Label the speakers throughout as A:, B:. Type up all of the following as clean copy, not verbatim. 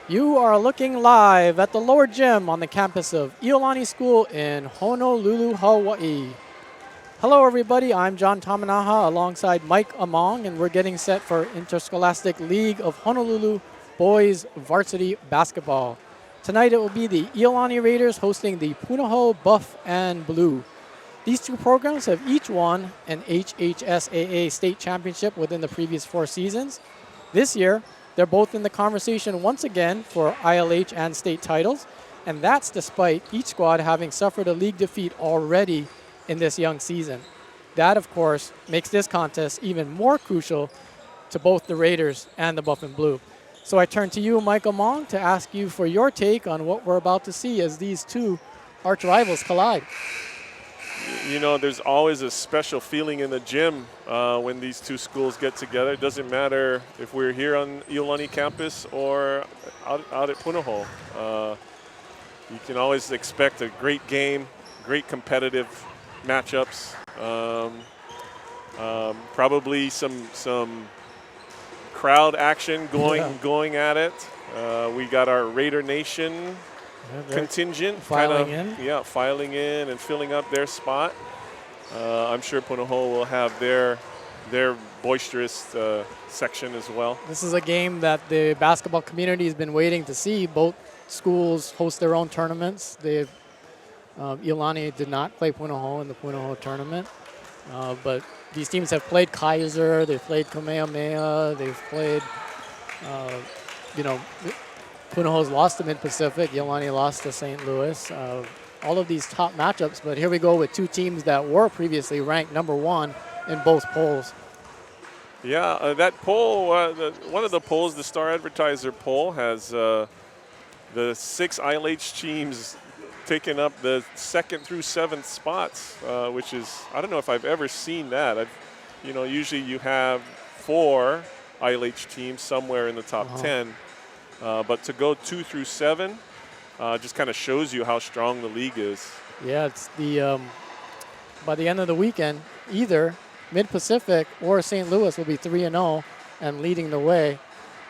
A: You are looking live at the lower gym on the campus of Iolani School in Honolulu, Hawaii. Hello, everybody. I'm John Tamanaha alongside Mike Among, and we're getting set for Interscholastic League of Honolulu Boys Varsity Basketball. Tonight it will be the Iolani Raiders hosting the Punahou Buff and Blue. These two programs have each won an HHSAA state championship within the previous 4 seasons. This year, they're both in the conversation once again for ILH and state titles, and that's despite each squad having suffered a league defeat already in this young season. That, of course, makes this contest even more crucial to both the Raiders and the Buff and Blue. So I turn to you, Michael Mong, to ask you for your take on what we're about to see as these two arch rivals collide.
B: You know, there's always a special feeling in the gym when these two schools get together. It doesn't matter if we're here on Iolani campus or out at Punahou. You can always expect a great game, great competitive matchups. Probably some crowd action going at it. We got our Raider Nation contingent
A: filing in.
B: Yeah, filing in and filling up their spot. I'm sure Punahou will have their boisterous section as well.
A: This is a game that the basketball community has been waiting to see. Both schools host their own tournaments. Iolani did not play Punahou in the Punahou tournament, but these teams have played Kaiser, they've played Kamehameha, they've played, Punahou's lost to Mid-Pacific, Iolani lost to St. Louis. All of these top matchups, but here we go with two teams that were previously ranked number 1 in both polls.
B: Yeah, that poll, one of the polls, the Star Advertiser poll, has the 6 ILH teams taking up the 2nd through 7th spots, which is, I don't know if I've ever seen that. Usually you have 4 ILH teams somewhere in the top 10. But to go 2 through 7 just kind of shows you how strong the league is.
A: Yeah, it's the by the end of the weekend, either Mid-Pacific or St. Louis will be 3-0 and leading the way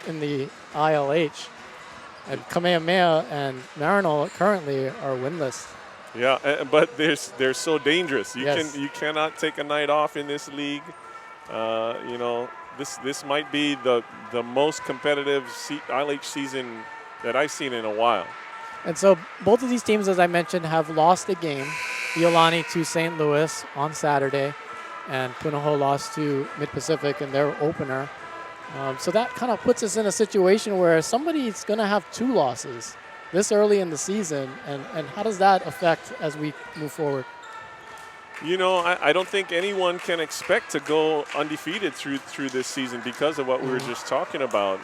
A: in the ILH. And Kamehameha and Marino currently are winless.
B: Yeah, but they're so dangerous.
A: Yes.
B: You cannot take a night off in this league. This might be the most competitive ILH season that I've seen in a while.
A: And so both of these teams, as I mentioned, have lost a game. Iolani to St. Louis on Saturday, and Punahou lost to Mid-Pacific in their opener. So that kind of puts us in a situation where somebody's going to have 2 losses this early in the season, and how does that affect as we move forward?
B: I don't think anyone can expect to go undefeated through this season because of what we were just talking about.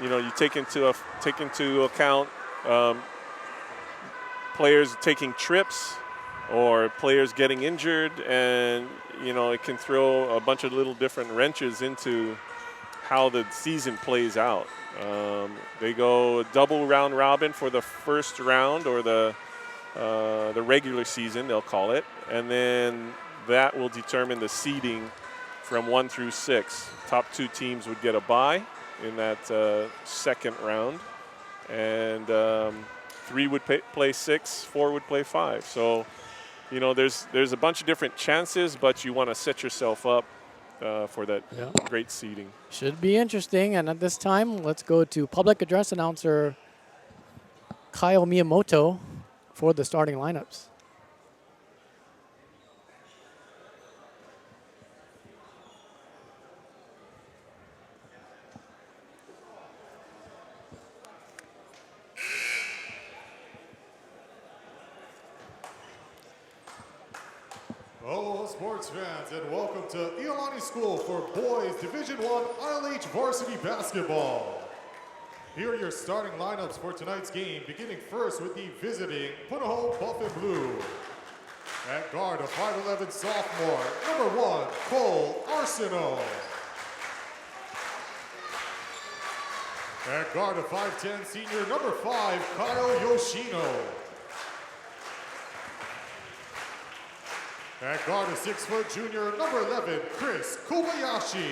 B: You take into account players taking trips or players getting injured, and it can throw a bunch of little different wrenches into how the season plays out. They go double round robin for the first round, or the regular season, they'll call it, and then that will determine the seeding from 1 through 6. Top 2 teams would get a bye in that second round, and 3 would play 6, 4 would play 5. So, there's a bunch of different chances, but you want to set yourself up for that great seeding.
A: Should be interesting, and at this time, let's go to public address announcer Kyle Miyamoto for the starting lineups.
C: Hello, sports fans, and welcome to Iolani School for Boys Division I ILH Varsity Basketball. Here are your starting lineups for tonight's game, beginning first with the visiting Punahou Buff and Blue. At guard, a 5'11" sophomore, number 1, Cole Arsenault. At guard, a 5'10" senior, number 5, Kyle Yoshino. At guard, a 6' junior, number 11, Chris Kobayashi.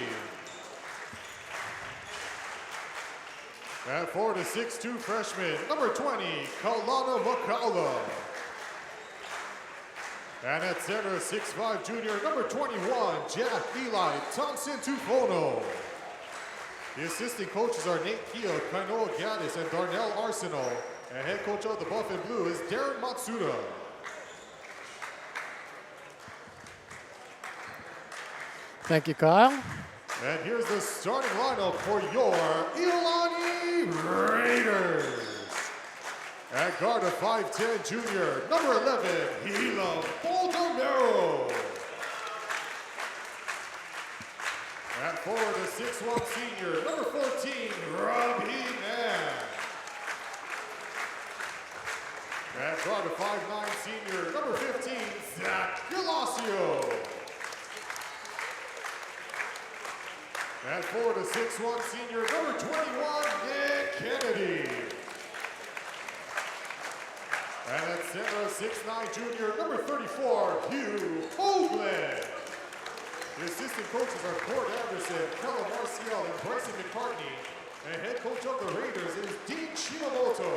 C: And for the 6'2" freshman, number 20, Kalana Makala. And at center, 6'5" junior, number 21, Jack Eli Thompson Tufono. The assistant coaches are Nate Kia, Kainoa Gaddis, and Darnell Arsenal. And head coach of the Buff and Blue is Darren Matsuda.
A: Thank you, Kyle.
C: And here's the starting lineup for your Iolani Raiders. At guard, a 5'10" junior, number 11, Hila Baldomero. At forward, a 6'1" senior, number 14, Robbie Mann. At guard, a 5'9" senior, number 15, Zach Galasio. At forward, a 6'1" senior, number 21, Nick Kennedy. And at center, a 6'9" junior, number 34, Hugh Hoagland. The assistant coaches are Cord Anderson, Kella Marcial, and Bryson McCartney. And head coach of the Raiders is Dean Shimamoto.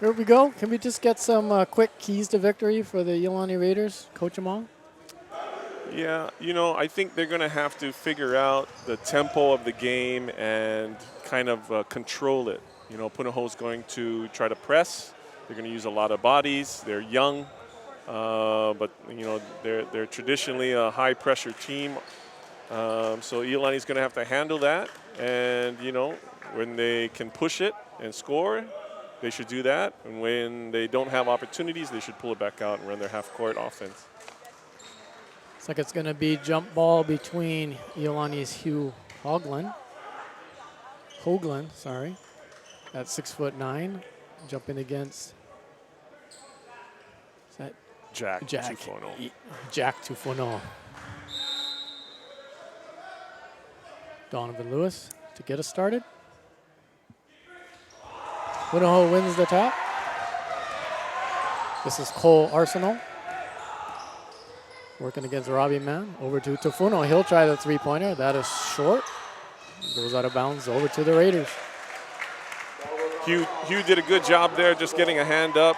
A: Here we go. Can we just get some quick keys to victory for the Iolani Raiders, Coach Among?
B: Yeah, you know, I think they're going to have to figure out the tempo of the game and kind of control it. You know, Punahou's going to try to press. They're going to use a lot of bodies. They're young, but, you know, they're traditionally a high-pressure team. So Iolani's going to have to handle that. And, you know, when they can push it and score, they should do that. And when they don't have opportunities, they should pull it back out and run their half-court offense.
A: Looks like it's going to be jump ball between Iolani's Hugh Hoagland, at 6'9", jumping against
B: Jack
A: Tufono. Donovan Lewis to get us started. Punahou wins the top. This is Cole Arsenal working against Robbie Mann. Over to Tufono. He'll try the three-pointer. That is short. Goes out of bounds over to the Raiders.
B: Hugh did a good job there, just getting a hand up,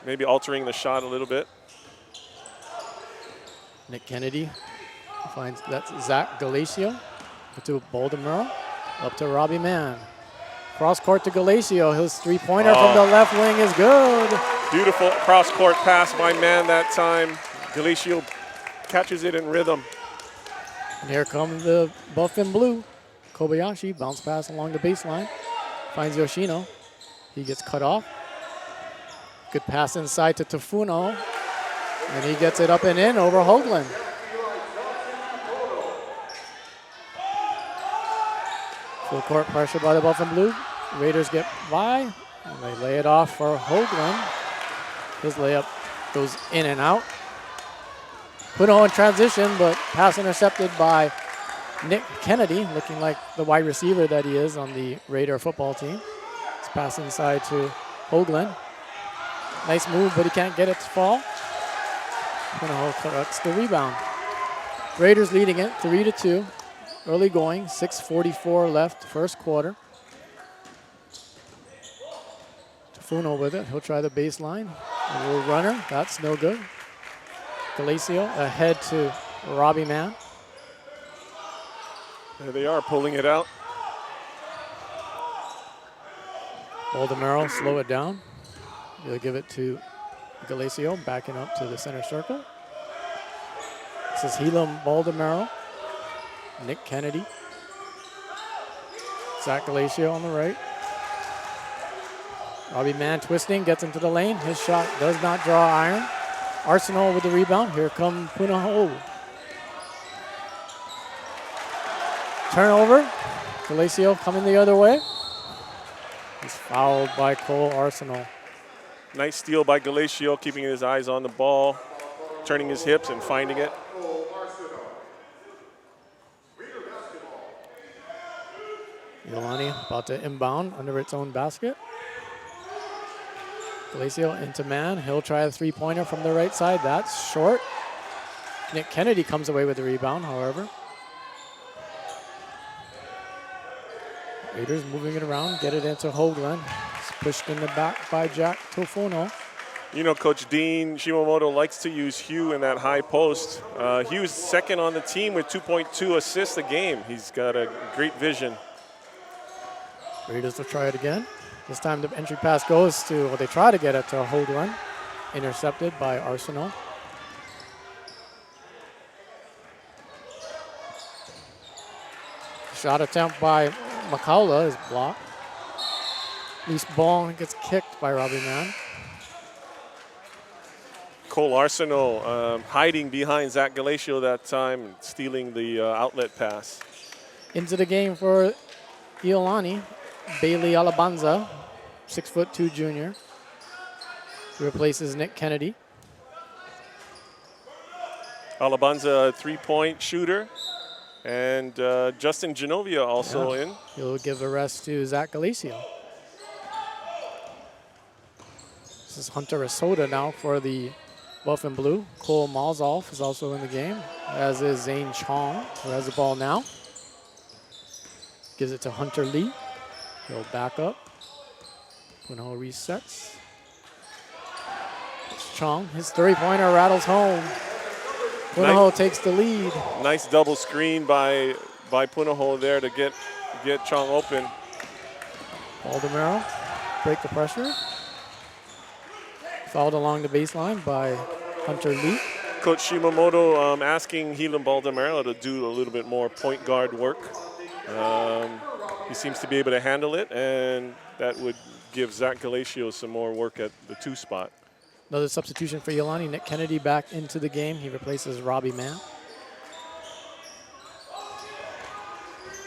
B: maybe altering the shot a little bit.
A: Nick Kennedy finds that's Zach Galasio to Baldomero, up to Robbie Mann. Cross court to Galasio. His three-pointer from the left wing is good.
B: Beautiful cross-court pass by Mann that time. Galasio catches it in rhythm.
A: And here come the Buff and Blue. Kobayashi, bounce pass along the baseline. Finds Yoshino. He gets cut off. Good pass inside to Tufono. And he gets it up and in over Hoagland. Full court pressure by the Buff and Blue. Raiders get by. And they lay it off for Hoagland. His layup goes in and out. Punahou in transition, but pass intercepted by Nick Kennedy, looking like the wide receiver that he is on the Raider football team. It's pass inside to Hoagland. Nice move, but he can't get it to fall. Punahou collects the rebound. Raiders leading it 3-2. Early going, 6:44 left, first quarter. Tufono with it. He'll try the baseline. A little runner. That's no good. Galasio ahead to Robbie Mann.
B: There they are, pulling it out.
A: Baldomero slow it down. He'll give it to Galasio, backing up to the center circle. This is Helam Baldomero, Nick Kennedy, Zach Galasio on the right. Robbie Mann twisting, gets into the lane. His shot does not draw iron. Arsenal with the rebound. Here come Punahou. Turnover. Galasio coming the other way. He's fouled by Cole Arsenal.
B: Nice steal by Galasio, keeping his eyes on the ball, turning his hips and finding it.
A: Iolani about to inbound under its own basket. Galasio into Mann. He'll try a three-pointer from the right side. That's short. Nick Kennedy comes away with the rebound, however. Raiders moving it around, get it into Hoagland. It's pushed in the back by Jack Tofono.
B: You know, Coach Dean Shimamoto likes to use Hugh in that high post. Hugh's second on the team with 2.2 assists a game. He's got a great vision.
A: Raiders will try it again. This time the entry pass goes to, well, they try to get it to Hoagland. Intercepted by Arsenal. Shot attempt by McCullough is blocked. Loose ball gets kicked by Robbie Mann.
B: Cole Arsenal hiding behind Zach Galatio that time, stealing the outlet pass.
A: Into the game for Iolani, Bailey Alabanza, 6'2" junior. He replaces Nick Kennedy.
B: Alabanza, a three-point shooter. And Justin Genovia also in.
A: He'll give a rest to Zach Galatio. This is Hunter Asota now for the Buff and Blue. Cole Malzoff is also in the game, as is Zane Chong, who has the ball now. Gives it to Hunter Lee. He'll back up. Punahou resets. It's Chong. His three-pointer rattles home. Punahou takes the lead.
B: Nice double screen by Punahou there to get Chong open.
A: Baldemaro break the pressure. Fouled along the baseline by Hunter Lee.
B: Coach Shimamoto asking Helam Baldemaro to do a little bit more point guard work. He seems to be able to handle it, and that would give Zach Galatio some more work at the 2 spot.
A: Another substitution for Iolani. Nick Kennedy back into the game. He replaces Robbie Mann.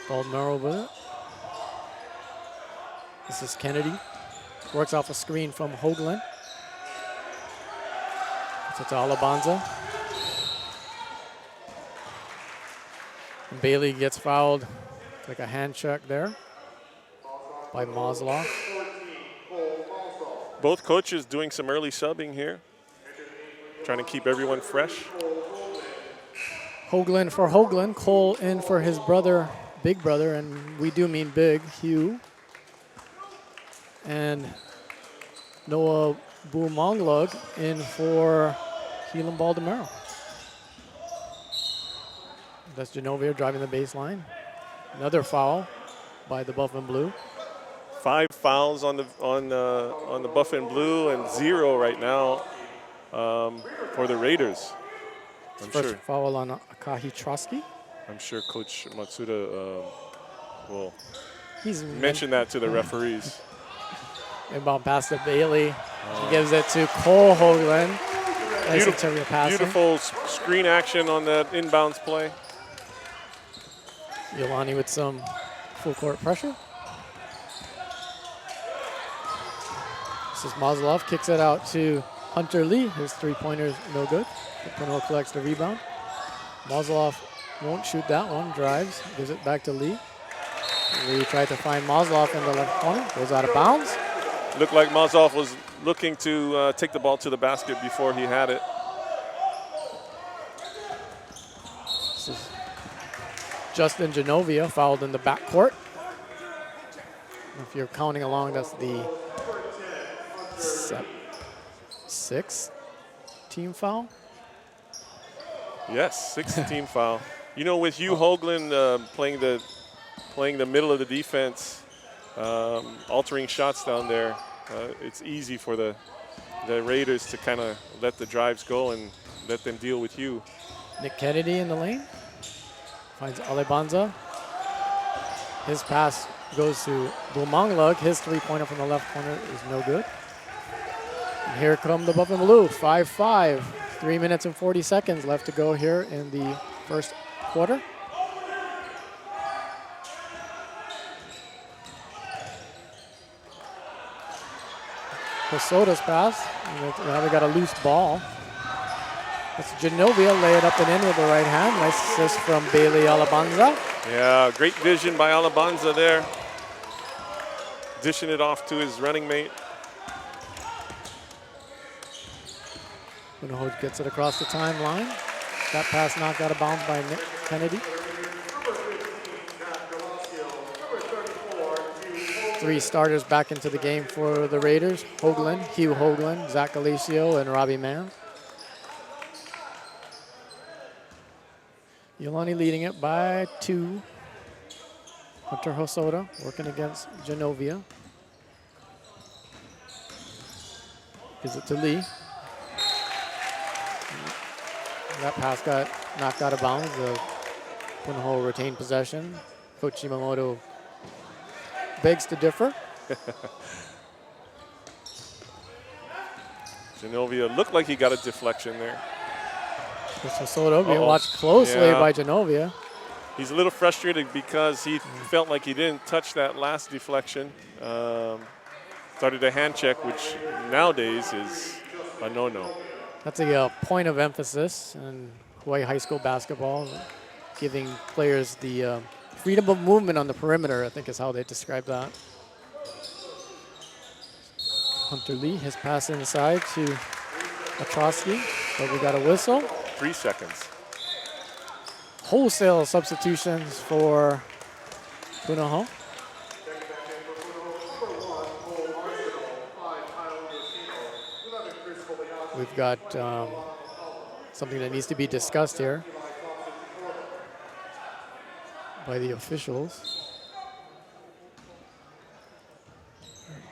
A: Baldemaro with it. This is Kennedy. Works off a screen from Hoagland. It's to Alabanza. And Bailey gets fouled. Like a hand check there by Maslow.
B: Both coaches doing some early subbing here, trying to keep everyone fresh.
A: Hoagland for Hoagland. Cole in for his brother, big brother, and we do mean big, Hugh. And Noah Bumonglug in for Helam Baldemaro. That's Genovia driving the baseline. Another foul by the Buff and Blue.
B: 5 fouls on the Buff and Blue, and 0 right now for the Raiders.
A: First foul on Akahi Trotsky.
B: I'm sure Coach Matsuda will
A: He's
B: mention that to the referees.
A: Inbound pass to Bailey. He gives it to Cole Hoagland. Nice interior passing.
B: Beautiful screen action on that inbounds play.
A: Iolani with some full court pressure. This is Maslov, kicks it out to Hunter Lee. His three-pointer's no good. Punahou collects the rebound. Maslov won't shoot that one, drives, gives it back to Lee. Lee tried to find Maslov in the left corner, goes out of bounds.
B: Looked like Maslov was looking to take the ball to the basket before he had it.
A: This is Justin Genovia fouled in the backcourt. If you're counting along, that's the 6th team foul.
B: Yes, 6th team foul. You know, with Hugh Hoagland playing the middle of the defense, altering shots down there, it's easy for the Raiders to kind of let the drives go and let them deal with Hugh.
A: Nick Kennedy in the lane. Finds Alabanza. His pass goes to Bumonglug. His three-pointer from the left corner is no good. And here come the Buff and Blue, 5-5. 3 minutes and 40 seconds left to go here in the first quarter. Hosoda's pass. Now we got a loose ball. It's Genovia, lay it up and in with the right hand. Nice assist from Bailey Alabanza.
B: Yeah, great vision by Alabanza there. Dishing it off to his running mate.
A: Punahou gets it across the timeline. That pass knocked out of bounds by Nick Kennedy. three starters back into the game for the Raiders. Hoagland, Hugh Hoagland, Zach Galicio, and Robbie Mann. Iolani leading it by 2. Hunter Hosoda working against Genovia. Gives it to Lee. That pass got knocked out of bounds. The Punahou retained possession. Coach Shimamoto begs to differ.
B: Genovia looked like he got a deflection there.
A: Hosoda being watched closely by Genovia.
B: He's a little frustrated because he felt like he didn't touch that last deflection. Started a hand check, which nowadays is a no-no.
A: That's a point of emphasis in Hawaii high school basketball, giving players the freedom of movement on the perimeter, I think is how they describe that. Hunter Lee, his pass inside to Atrosky, but we got a whistle.
B: 3 seconds.
A: Wholesale substitutions for Punahou. We've got something that needs to be discussed here by the officials.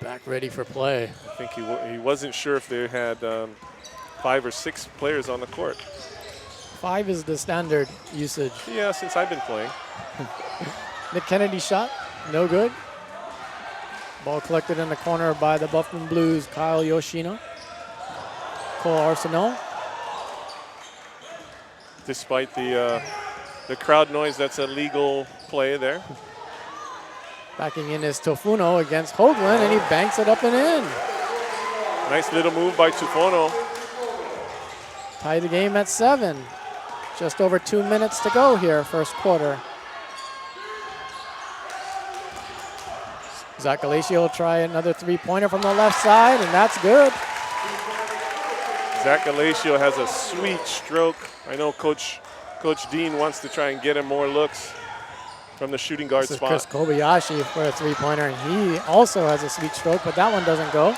A: Back ready for play.
B: I think he wasn't sure if they had 5 or 6 players on the court.
A: 5 is the standard usage.
B: Yeah, since I've been playing.
A: Nick Kennedy shot, no good. Ball collected in the corner by the Buffalo Blues, Kyle Yoshino. Cole Arsenault.
B: Despite the crowd noise, that's a legal play there.
A: Backing in is Tofuno against Hoagland, and he banks it up and in.
B: Nice little move by Tufono.
A: Tie the game at 7. Just over 2 minutes to go here, first quarter. Zach Galicio will try another three-pointer from the left side, and that's good.
B: Zach Galicio has a sweet stroke. I know Coach Dean wants to try and get him more looks from the shooting guard
A: This is
B: spot.
A: Chris Kobayashi for a three-pointer, and he also has a sweet stroke, but that one doesn't go.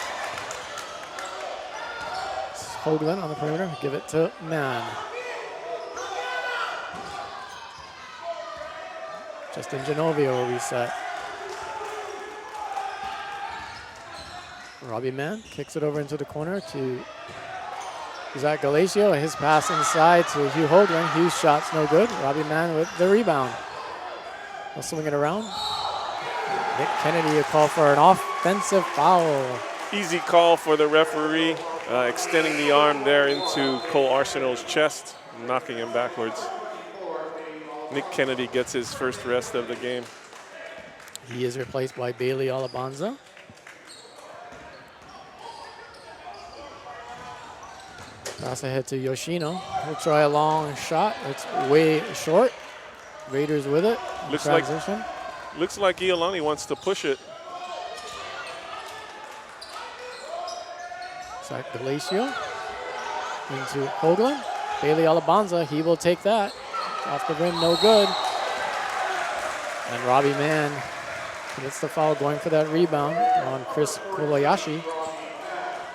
A: Hoagland on the perimeter, give it to Mann. Justin Genovia will reset. Robbie Mann kicks it over into the corner to Zach Galicio, and his pass inside to Hugh Hoagland. Hugh's shot's no good. Robbie Mann with the rebound. We'll swing it around. Nick Kennedy a call for an offensive foul.
B: Easy call for the referee, extending the arm there into Cole Arsenault's chest, knocking him backwards. Nick Kennedy gets his first rest of the game.
A: He is replaced by Bailey Alabanza. Pass ahead to Yoshino. He'll try a long shot. It's way short. Raiders with it.
B: Looks
A: Transition.
B: like Iolani wants to push it.
A: Zach Galicio into Hoagland. Bailey Alabanza, he will take that. Off the rim, no good. And Robbie Mann gets the foul, going for that rebound on Chris Kobayashi.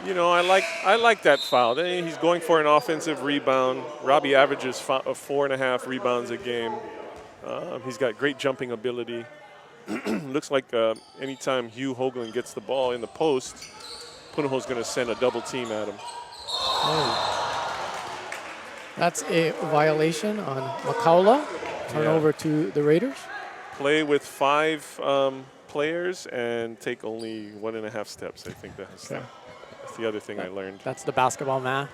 B: You know, I like that foul. He's going for an offensive rebound. Robbie averages 4.5 rebounds a game. He's got great jumping ability. Looks like anytime Hugh Hoagland gets the ball in the post, Punahou's going to send a double team at him.
A: Oh. That's a violation on Makaula. Turnover to the Raiders.
B: Play with 5 players and take only 1.5 steps. I think that's the other thing I learned.
A: That's the basketball math.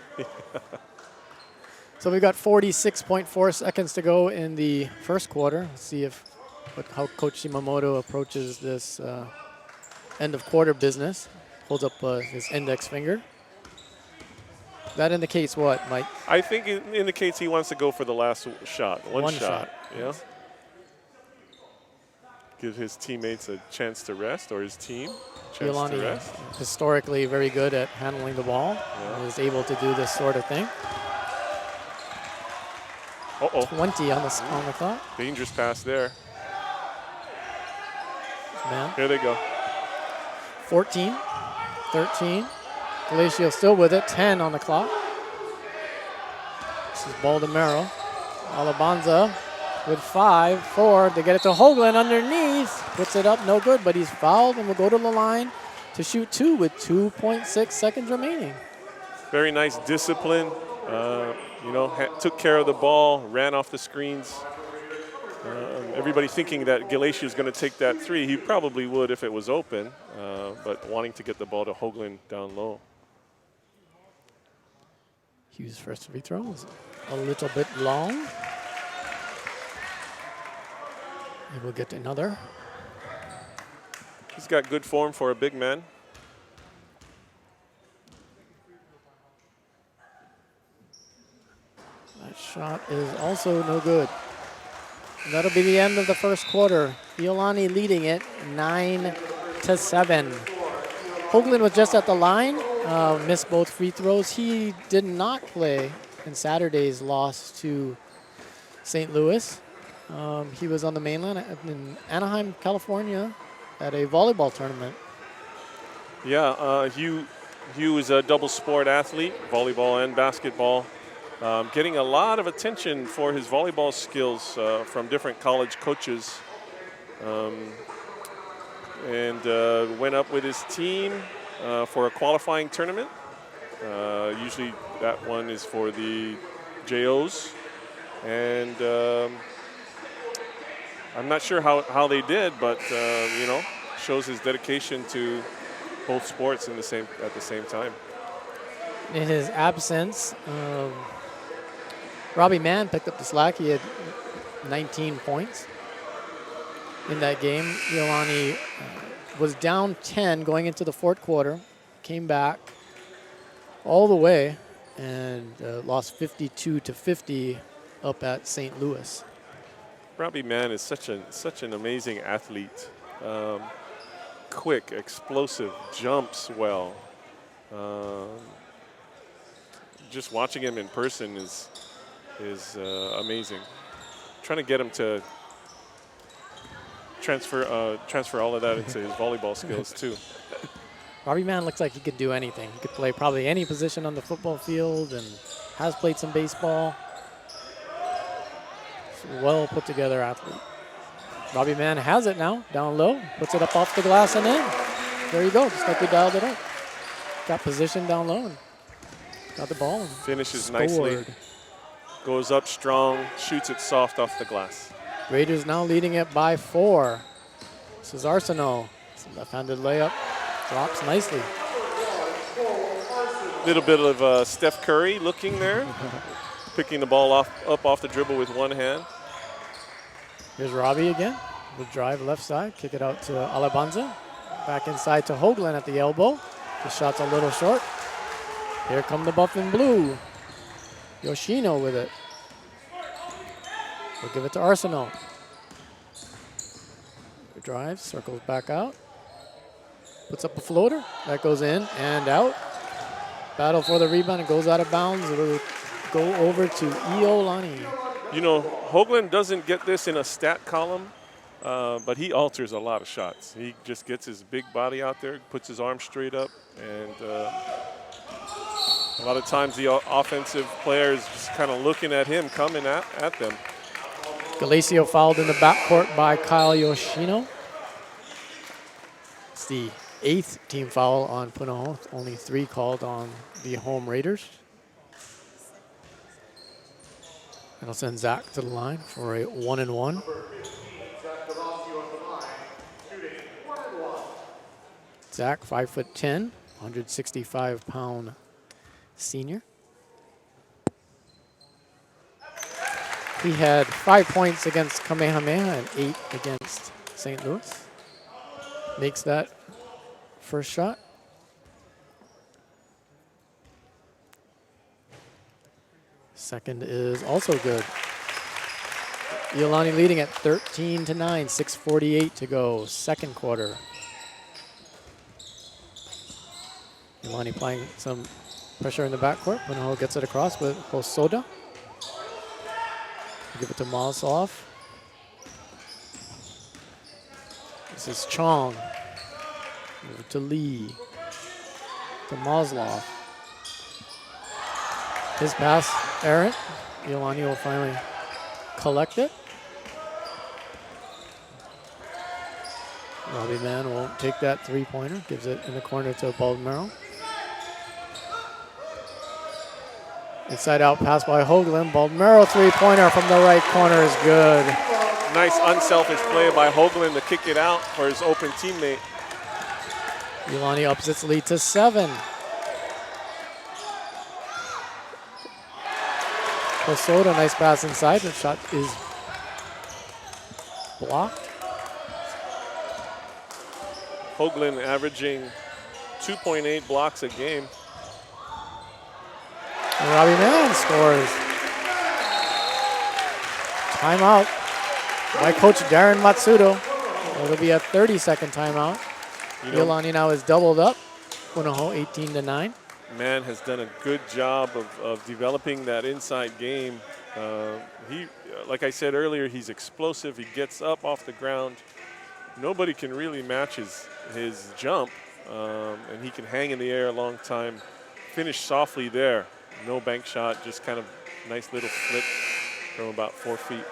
A: So we've got 46.4 seconds to go in the first quarter. Let's see how Coach Shimamoto approaches this end of quarter business. Holds up his index finger. That indicates what, Mike?
B: I think it indicates he wants to go for the last shot. One shot. Yeah. Give his teammates a chance to rest, or his team a chance
A: Iolani,
B: to rest.
A: historically very good at handling the ball.
B: Yeah.
A: Is able to do this sort of thing.
B: Uh-oh.
A: 20 on the clock.
B: Dangerous pass there.
A: Man.
B: Here they go.
A: 14, 13. Galacio still with it, 10 on the clock. This is Baldomero. Alabanza with 5, 4. They get it to Hoagland underneath. Puts it up, no good, but he's fouled and will go to the line to shoot 2 with 2.6 seconds remaining.
B: Very nice discipline. You know, took care of the ball, ran off the screens. Everybody thinking that Galatia is going to take that 3. He probably would if it was open, but wanting to get the ball to Hoagland down low.
A: Hughes' first free throw is a little bit long. He will get another.
B: He's got good form for a big man.
A: That shot is also no good. And that'll be the end of the first quarter. Iolani leading it 9-7. Hoagland was just at the line, missed both free throws. He did not play in Saturday's loss to St. Louis. He was on the mainland in Anaheim, California at a volleyball tournament.
B: Yeah, Hugh is a double sport athlete, volleyball and basketball. Getting a lot of attention for his volleyball skills from different college coaches. And went up with his team for a qualifying tournament. Usually that one is for the JOs. And I'm not sure how they did, but you know, shows his dedication to both sports at the same time.
A: In his absence, Robbie Mann picked up the slack. He had 19 points in that game. Iolani was down 10 going into the fourth quarter, came back all the way and lost 52-50 up at St. Louis.
B: Robbie Mann is such an amazing athlete. Quick, explosive, jumps well. Just watching him in person is amazing. Trying to get him to transfer all of that into his volleyball skills too.
A: Robbie Mann looks like he could do anything. He could play probably any position on the football field and has played some baseball. Well put together athlete. Robbie Mann has it now, down low, puts it up off the glass and in. There you go, just like we dialed it up. Got position down low and got the ball and
B: finishes
A: scored.
B: nicely. Goes up strong, shoots it soft off the glass.
A: Raiders now leading it by 4. This is Arsenault. Left-handed layup, drops nicely.
B: Little bit of Steph Curry looking there, picking the ball up off the dribble with one hand.
A: Here's Robbie again. The drive left side, kick it out to Alabanza. Back inside to Hoagland at the elbow. The shot's a little short. Here come the buff and blue. Yoshino with it. We'll give it to Arsenault. Drives, circles back out. Puts up a floater. That goes in and out. Battle for the rebound. It goes out of bounds. It will go over to Iolani.
B: You know, Hoagland doesn't get this in a stat column, but he alters a lot of shots. He just gets his big body out there, puts his arms straight up, and a lot of times the offensive players just kind of looking at him, coming at them.
A: Galacio fouled in the backcourt by Kyle Yoshino. It's the 8th team foul on Punahou. Only 3 called on the home Raiders. And I'll send Zach to the line for a 1-and-1. Zach, 5'10", 165-pound senior. He had 5 points against Kamehameha and 8 against St. Louis. Makes that first shot. Second is also good. Iolani leading at 13-9, 6:48 to go, second quarter. Iolani applying some pressure in the backcourt. Punahou gets it across with Hosoda. Give it to Malsov. This is Chong. Over to Lee. To Maslov. His pass errant. Iolani will finally collect it. Robbie Mann won't take that three-pointer. Gives it in the corner to Baldmero. Inside out pass by Hoagland. Baldmero three-pointer from the right corner is good.
B: Nice unselfish play by Hoagland to kick it out for his open teammate.
A: Iolani ups its lead to 7. Hosoda, nice pass inside. The shot is blocked.
B: Hoagland averaging 2.8 blocks a game.
A: And Robbie Mann scores. Timeout by Coach Darren Matsudo. It'll be a 30-second timeout. Iolani now is doubled up. Punahou 18-9.
B: Mann has done a good job of developing that inside game. He, like I said earlier, he's explosive. He gets up off the ground. Nobody can really match his jump, and he can hang in the air a long time. Finish softly there. No bank shot, just kind of nice little flip from about 4 feet.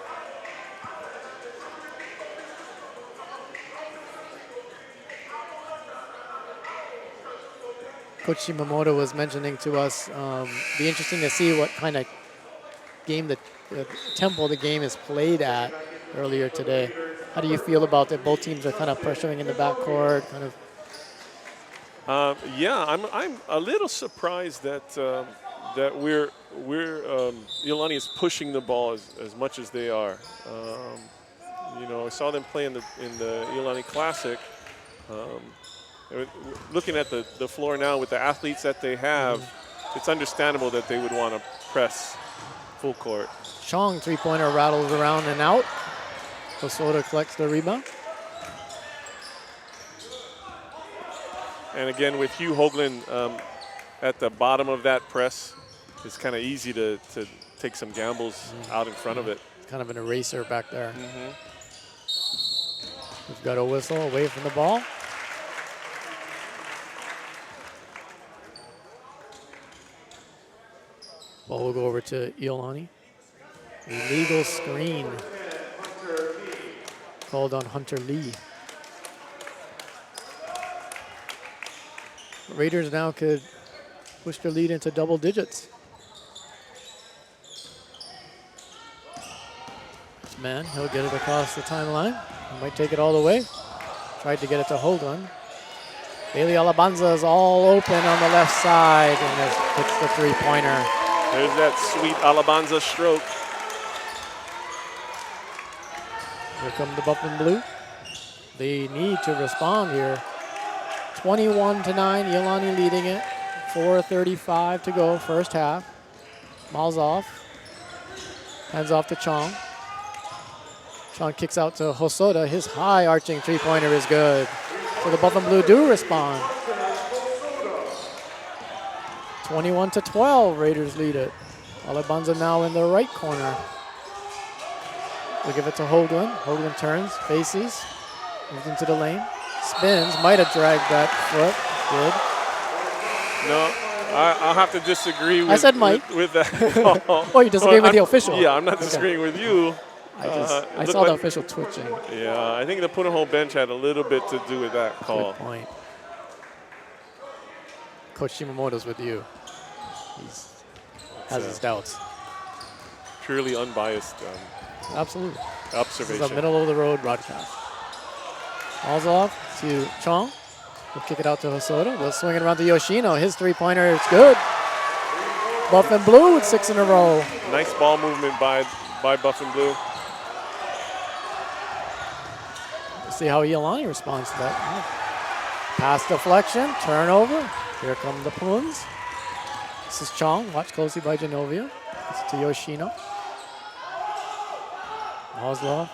A: Coach Shimamoto was mentioning to us, be interesting to see what kind of game, the tempo the game is played at earlier today. How do you feel about that? Both teams are kind of pressuring in the backcourt, kind of.
B: Yeah, I'm a little surprised that that Iolani is pushing the ball as much as they are. You know, I saw them play in the Iolani Classic. Looking at the floor now with the athletes that they have, it's understandable that they would want to press full court.
A: Chong three-pointer rattles around and out. Hosoda collects the rebound.
B: And again, with Hugh Hoagland at the bottom of that press, it's kind of easy to take some gambles out in front of it.
A: Kind of an eraser back there. We've got a whistle away from the ball. Ball will go over to Iolani. Illegal screen called on Hunter Lee. Raiders now could push their lead into double digits. Man, he'll get it across the timeline. He might take it all the way. Tried to get it to Hoagland. Bailey Alabanza is all open on the left side and hits the three-pointer.
B: There's that sweet Alabanza stroke.
A: Here come the Buff and Blue. They need to respond here. 21-9, Iolani leading it. 4:35 to go, first half. Malzoff hands off to Chong. Chong kicks out to Hosoda. His high arching three-pointer is good. So the Buff and Blue do respond. 21-12, Raiders lead it. Alabanza now in the right corner. We give it to Hoagland. Hoagland turns, faces, moves into the lane, spins, might have dragged that foot. Good.
B: No, I'll have to disagree with,
A: I said Mike.
B: with that call.
A: Oh, you disagree with the official?
B: Yeah, I'm not disagreeing with you.
A: I saw the official twitching.
B: Yeah, I think the Punahou bench had a little bit to do with that call.
A: Good point. Coach Shimamoto's with you. He has his doubts.
B: Purely unbiased
A: Absolutely.
B: observation.
A: This is a middle-of-the-road broadcast. Ball's off to Chong. We'll kick it out to Hosoda. They'll swing it around to Yoshino. His three-pointer is good. Buff and Blue with 6 in a row.
B: Nice ball movement by Buff and Blue.
A: See how Iolani responds to that. Pass deflection, turnover. Here come the Puns. This is Chong, watched closely by Genovia. It's to Yoshino. Oslo.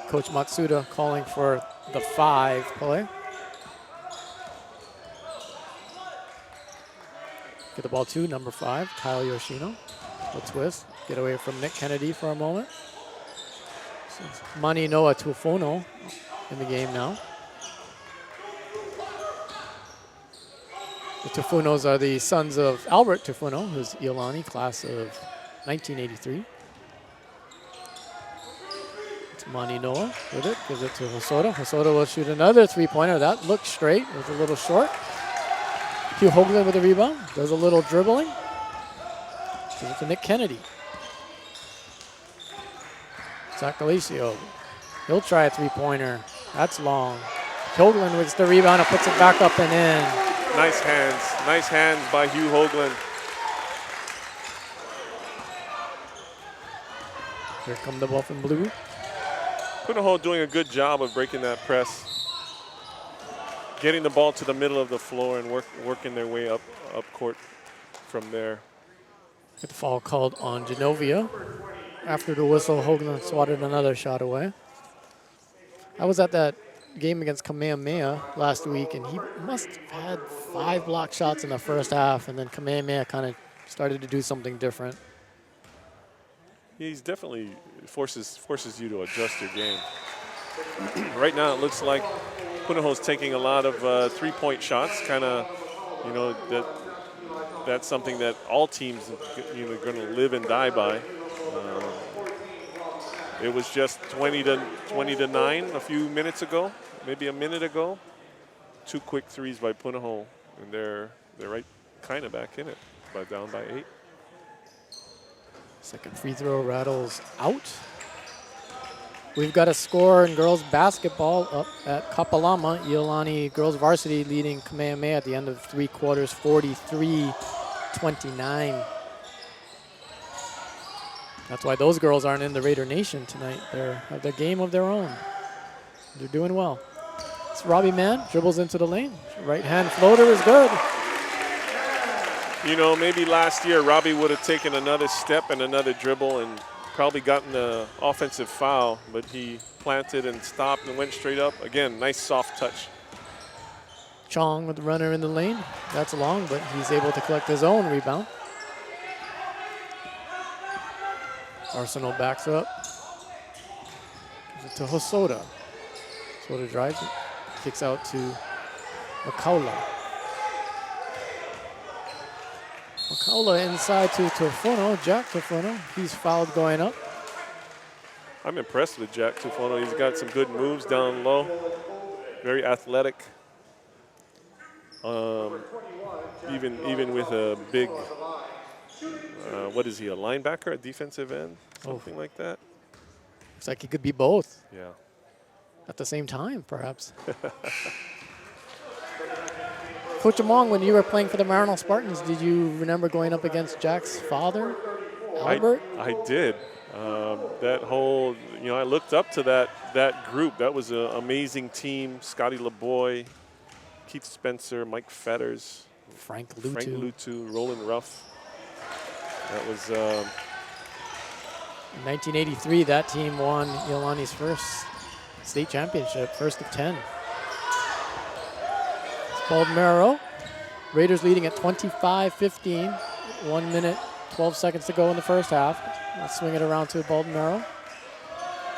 A: Coach Matsuda calling for the 5 play. Get the ball to number 5, Kyle Yoshino. A twist, get away from Nick Kennedy for a moment. Mani Noah Tufono in the game now. The Tufunos are the sons of Albert Tufuno, who's Iolani, class of 1983. It's Mani Noah with it, gives it to Hosoda. Hosoda will shoot another three-pointer. That looks straight, it was a little short. Hugh Hoagland with the rebound, does a little dribbling. Gives it to Nick Kennedy. Zach Galicio, he'll try a three-pointer. That's long. Hoagland with the rebound and puts it back up and in.
B: Nice hands by Hugh Hoagland.
A: Here come the Buff and Blue.
B: Punahou doing a good job of breaking that press, getting the ball to the middle of the floor and working their way up court from there.
A: Good foul called on Genovia. After the whistle, Hoagland swatted another shot away. I was at that game against Kamehameha last week, and he must have had 5 block shots in the first half, and then Kamehameha kind of started to do something different.
B: He's definitely forces you to adjust your game. Right now, it looks like Punahou's taking a lot of three-point shots. Kind of, you know, that's something that all teams, you know, are going to live and die by. It was just 20 to 9 a few minutes ago, maybe a minute ago. 2 quick threes by Punahou, and they're right kind of back in it, down by 8.
A: Second free throw rattles out. We've got a score in girls basketball up at Kapalama. Iolani girls varsity leading Kamehameha at the end of 3 quarters, 43-29. That's why those girls aren't in the Raider Nation tonight. They have the game of their own. They're doing well. It's Robbie Mann, dribbles into the lane. Right hand floater is good.
B: You know, maybe last year Robbie would have taken another step and another dribble and probably gotten the offensive foul, but he planted and stopped and went straight up. Again, nice soft touch.
A: Chong with the runner in the lane. That's long, but he's able to collect his own rebound. Arsenal backs up. Gives it to Hosoda. Hosoda drives it. Kicks out to Makaula. Makaula inside to Tufuno. Jack Tufuno. He's fouled going up.
B: I'm impressed with Jack Tufuno. He's got some good moves down low. Very athletic. Even with a big, what is he, a linebacker, a defensive end? Something like that.
A: Looks like he could be both.
B: Yeah.
A: At the same time, perhaps. Coach Among, when you were playing for the Marinol Spartans, did you remember going up against Jack's father, Albert?
B: I did. That whole, you know, I looked up to that group. That was an amazing team. Scotty LeBoy, Keith Spencer, Mike Fetters,
A: Frank Lutu,
B: Roland Ruff. That was.
A: In 1983, that team won Iolani's first state championship, first of 10. It's Baldmero. Raiders leading at 25-15. 1 minute, 12 seconds to go in the first half. Let's swing it around to Baldmero.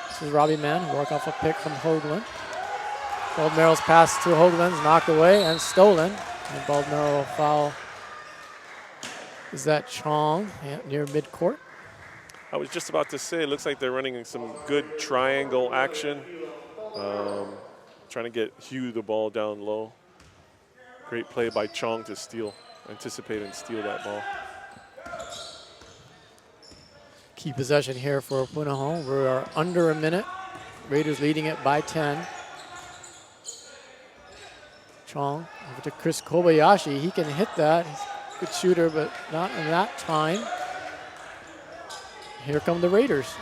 A: This is Robbie Mann, work off a pick from Hoagland. Baldmero's pass to Hoagland's knocked away and stolen. And Baldmero will foul. Is that Chong near midcourt?
B: I was just about to say, it looks like they're running some good triangle action. Trying to get Hugh the ball down low. Great play by Chong to anticipate and steal that ball.
A: Key possession here for Punahou. We are under a minute. Raiders leading it by 10. Chong over to Chris Kobayashi. He can hit that. He's a good shooter, but not in that time. Here come the Raiders.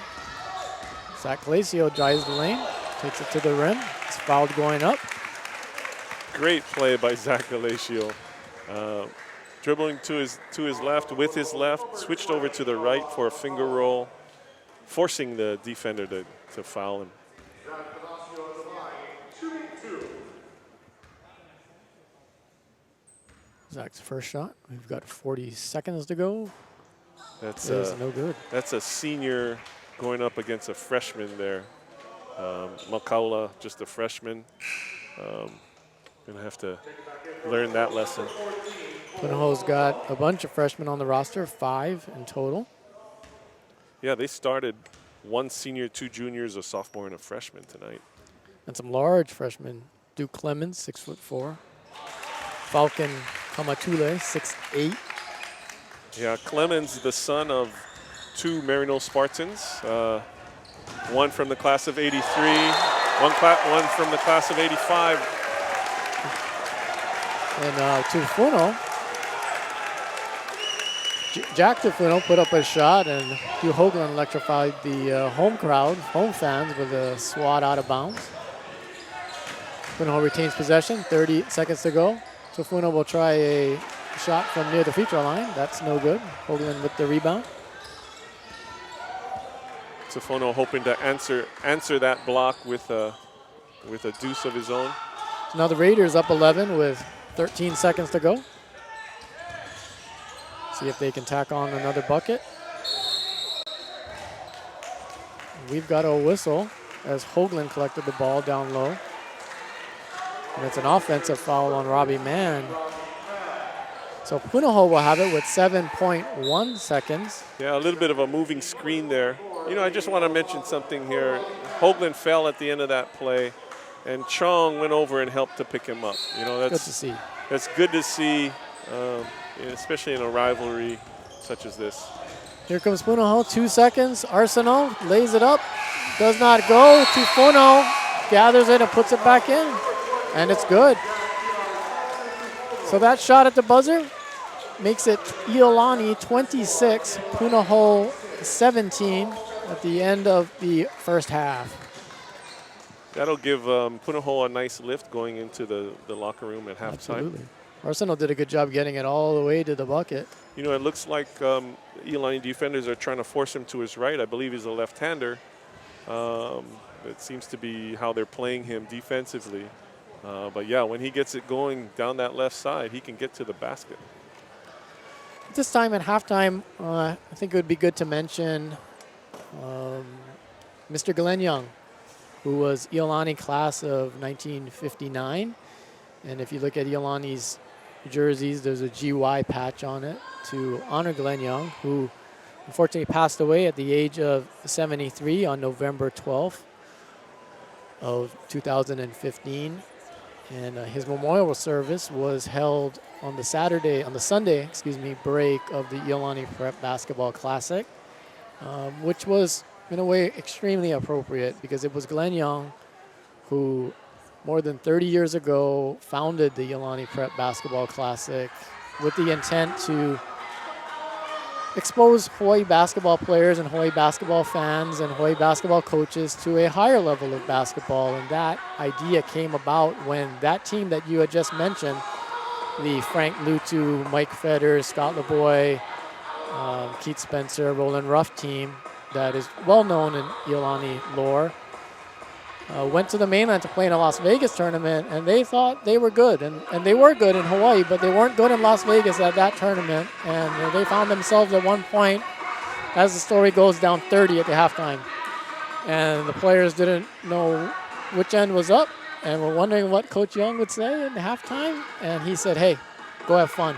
A: Zach Galacio drives the lane, takes it to the rim. It's fouled going up.
B: Great play by Zach Galacio. Dribbling to his left, with his left, switched over to the right for a finger roll, forcing the defender to foul him.
A: Zach's first shot. We've got 40 seconds to go.
B: That's
A: no good.
B: That's a senior going up against a freshman there. Makaula, just a freshman. Gonna have to learn that lesson.
A: Punahou's got a bunch of freshmen on the roster, 5 in total.
B: Yeah, they started 1 senior, 2 juniors, a sophomore, and a freshman tonight.
A: And some large freshmen. Duke Clemens, 6'4". Falcon Kamatule, 6'8".
B: Yeah, Clemens, the son of 2 Marino Spartans, one from the class of '83, one from the class of '85.
A: And Tufuno, Jack Tufuno put up a shot, and Hugh Hoagland electrified the home crowd, home fans, with a swat out of bounds. Punahou retains possession, 30 seconds to go. Tufuno will try a shot from near the free throw line. That's no good. Hoagland with the rebound.
B: Tufuno hoping to answer that block with a deuce of his own.
A: So now the Raiders up 11 with 13 seconds to go. See if they can tack on another bucket. We've got a whistle as Hoagland collected the ball down low. And it's an offensive foul on Robbie Mann. So Punahou will have it with 7.1 seconds.
B: Yeah, a little bit of a moving screen there. You know, I just want to mention something here. Hoagland fell at the end of that play, and Chong went over and helped to pick him up. You know, that's
A: good to see.
B: That's good to see, especially in a rivalry such as this.
A: Here comes Punahou, 2 seconds. Arsenault lays it up, does not go. Tufuno gathers it and puts it back in, and it's good. So that shot at the buzzer makes it Iolani 26, Punahou 17 at the end of the first half.
B: That'll give Punahou a nice lift going into the locker room at halftime.
A: Absolutely. Arsenault did a good job getting it all the way to the bucket.
B: You know, it looks like Iolani defenders are trying to force him to his right. I believe he's a left-hander. It seems to be how they're playing him defensively. But yeah, when he gets it going down that left side, he can get to the basket.
A: This time at halftime, I think it would be good to mention Mr. Glenn Young, who was Iolani class of 1959. And if you look at Iolani's jerseys, there's a GY patch on it to honor Glenn Young, who unfortunately passed away at the age of 73 on November 12th of 2015. And his memorial service was held on the Sunday break of the Iolani Prep Basketball Classic, which was, in a way, extremely appropriate because it was Glenn Young who, more than 30 years ago, founded the Iolani Prep Basketball Classic with the intent to expose Hawaii basketball players and Hawaii basketball fans and Hawaii basketball coaches to a higher level of basketball. And that idea came about when that team that you had just mentioned, the Frank Lutu, Mike Fetters, Scott LeBoy, Keith Spencer, Roland Ruff team that is well known in Iolani lore, went to the mainland to play in a Las Vegas tournament, and they thought they were good. And they were good in Hawaii, but they weren't good in Las Vegas at that tournament. And they found themselves at one point, as the story goes, down 30 at the halftime. And the players didn't know which end was up and were wondering what Coach Young would say at the halftime. And he said, hey, go have fun.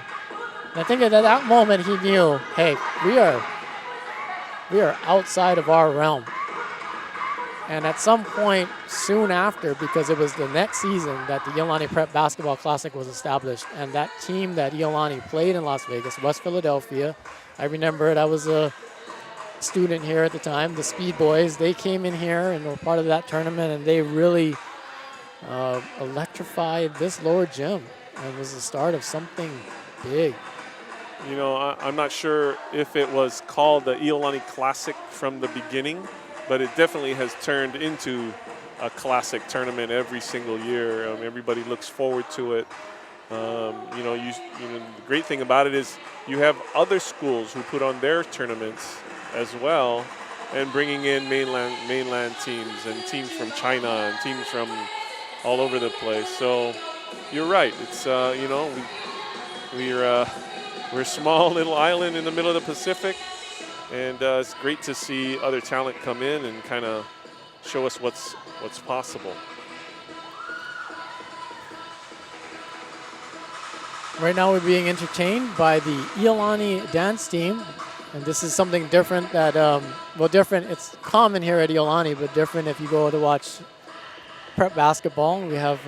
A: And I think at that moment he knew, hey, we are outside of our realm. And at some point soon after, because it was the next season that the Iolani Prep Basketball Classic was established, and that team that Iolani played in Las Vegas, West Philadelphia, I remember it, I was a student here at the time, the Speed Boys, they came in here and were part of that tournament, and they really electrified this lower gym, and was the start of something big.
B: You know, I'm not sure if it was called the Iolani Classic from the beginning, but it definitely has turned into a classic tournament every single year. Everybody looks forward to it. You know, the great thing about it is you have other schools who put on their tournaments as well, and bringing in mainland teams and teams from China and teams from all over the place. So you're right. It's you know, we're a small little island in the middle of the Pacific. And it's great to see other talent come in and kind of show us what's possible.
A: Right now we're being entertained by the Iolani dance team. And this is something different that, well, different. It's common here at Iolani, but different if you go to watch prep basketball. We have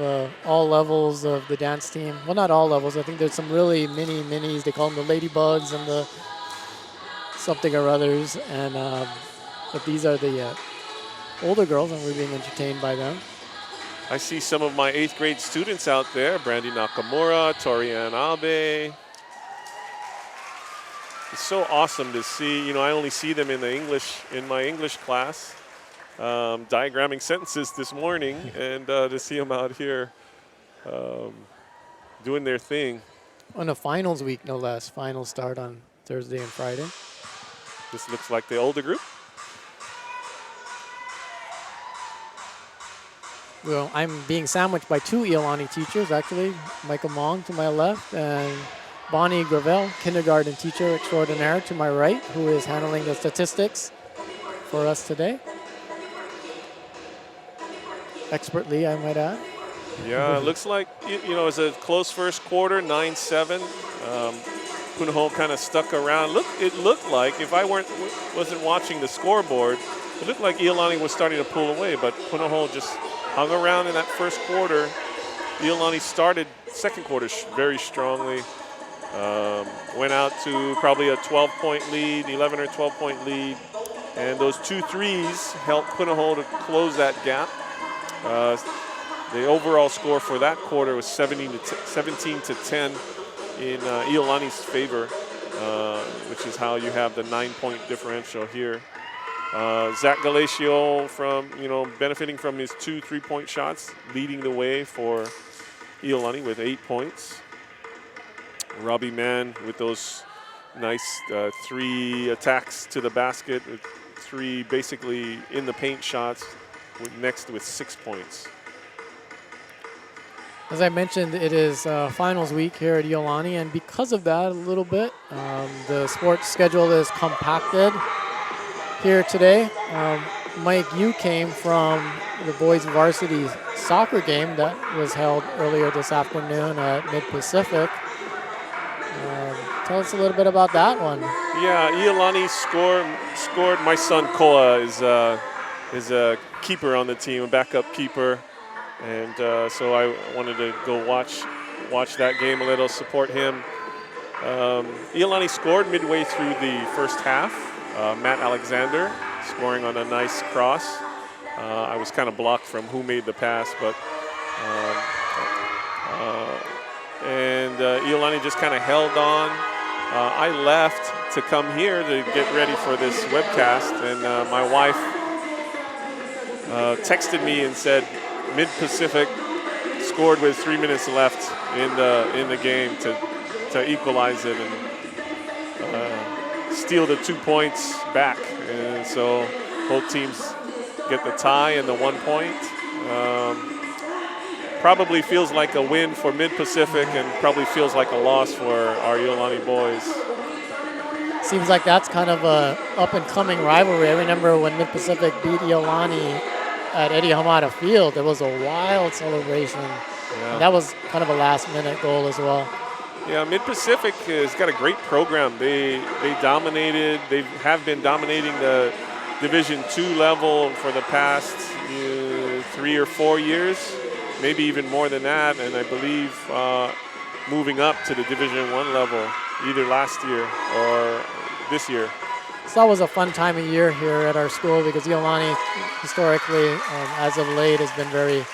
A: all levels of the dance team. Well, not all levels. I think there's some really minis. They call them the Ladybugs and the something or others. And but these are the older girls, and we're being entertained by them.
B: I see some of my 8th grade students out there. Brandy Nakamura, Torianne Abe. It's so awesome to see. You know, I only see them in my English class, diagramming sentences this morning, and to see them out here doing their thing.
A: On a finals week, no less. Finals start on Thursday and Friday.
B: This looks like the older group.
A: Well, I'm being sandwiched by 2 Iolani teachers, actually. Michael Mong to my left and Bonnie Gravel, kindergarten teacher extraordinaire to my right, who is handling the statistics for us today. Expertly, I might add.
B: Yeah, it looks like, you know, it's a close first quarter, 9-7. Punahou kind of stuck around. It looked like, if I wasn't watching the scoreboard, it looked like Iolani was starting to pull away, but Punahou just hung around in that first quarter. Iolani started second quarter very strongly. Went out to probably a 12-point lead, 11 or 12-point lead. And those 2 threes helped Punahou to close that gap. The overall score for that quarter was 17 to 10 in Iolani's favor, which is how you have the 9-point differential here. Zach Galacio benefiting from his 2 3-point shots, leading the way for Iolani with 8 points. Robbie Mann with those nice 3 attacks to the basket, with 3 basically in the paint shots, next with 6 points.
A: As I mentioned, it is finals week here at Iolani, and because of that a little bit, the sports schedule is compacted here today. Mike, you came from the boys varsity soccer game that was held earlier this afternoon at Mid-Pacific. Tell us a little bit about that one.
B: Yeah, Iolani scored. My son Koa is a keeper on the team, a backup keeper. And so I wanted to go watch that game a little, support him. Iolani scored midway through the first half. Matt Alexander scoring on a nice cross. I was kind of blocked from who made the pass, but Iolani just kind of held on. I left to come here to get ready for this webcast, and my wife texted me and said Mid-Pacific scored with 3 minutes left in the game to equalize it and steal the 2 points back. And so both teams get the tie and the 1 point. Probably feels like a win for Mid-Pacific and probably feels like a loss for our Iolani boys.
A: Seems like that's kind of a up-and-coming rivalry. I remember when Mid-Pacific beat Iolani at Eddie Hamada Field, there was a wild celebration.
B: Yeah.
A: And that was kind of a last-minute goal as well.
B: Yeah, Mid-Pacific has got a great program. They have been dominating the Division II level for the past 3 or 4 years, maybe even more than that, and I believe moving up to the Division I level either last year or this year.
A: So that was a fun time of year here at our school because Iolani historically, as of late, has been very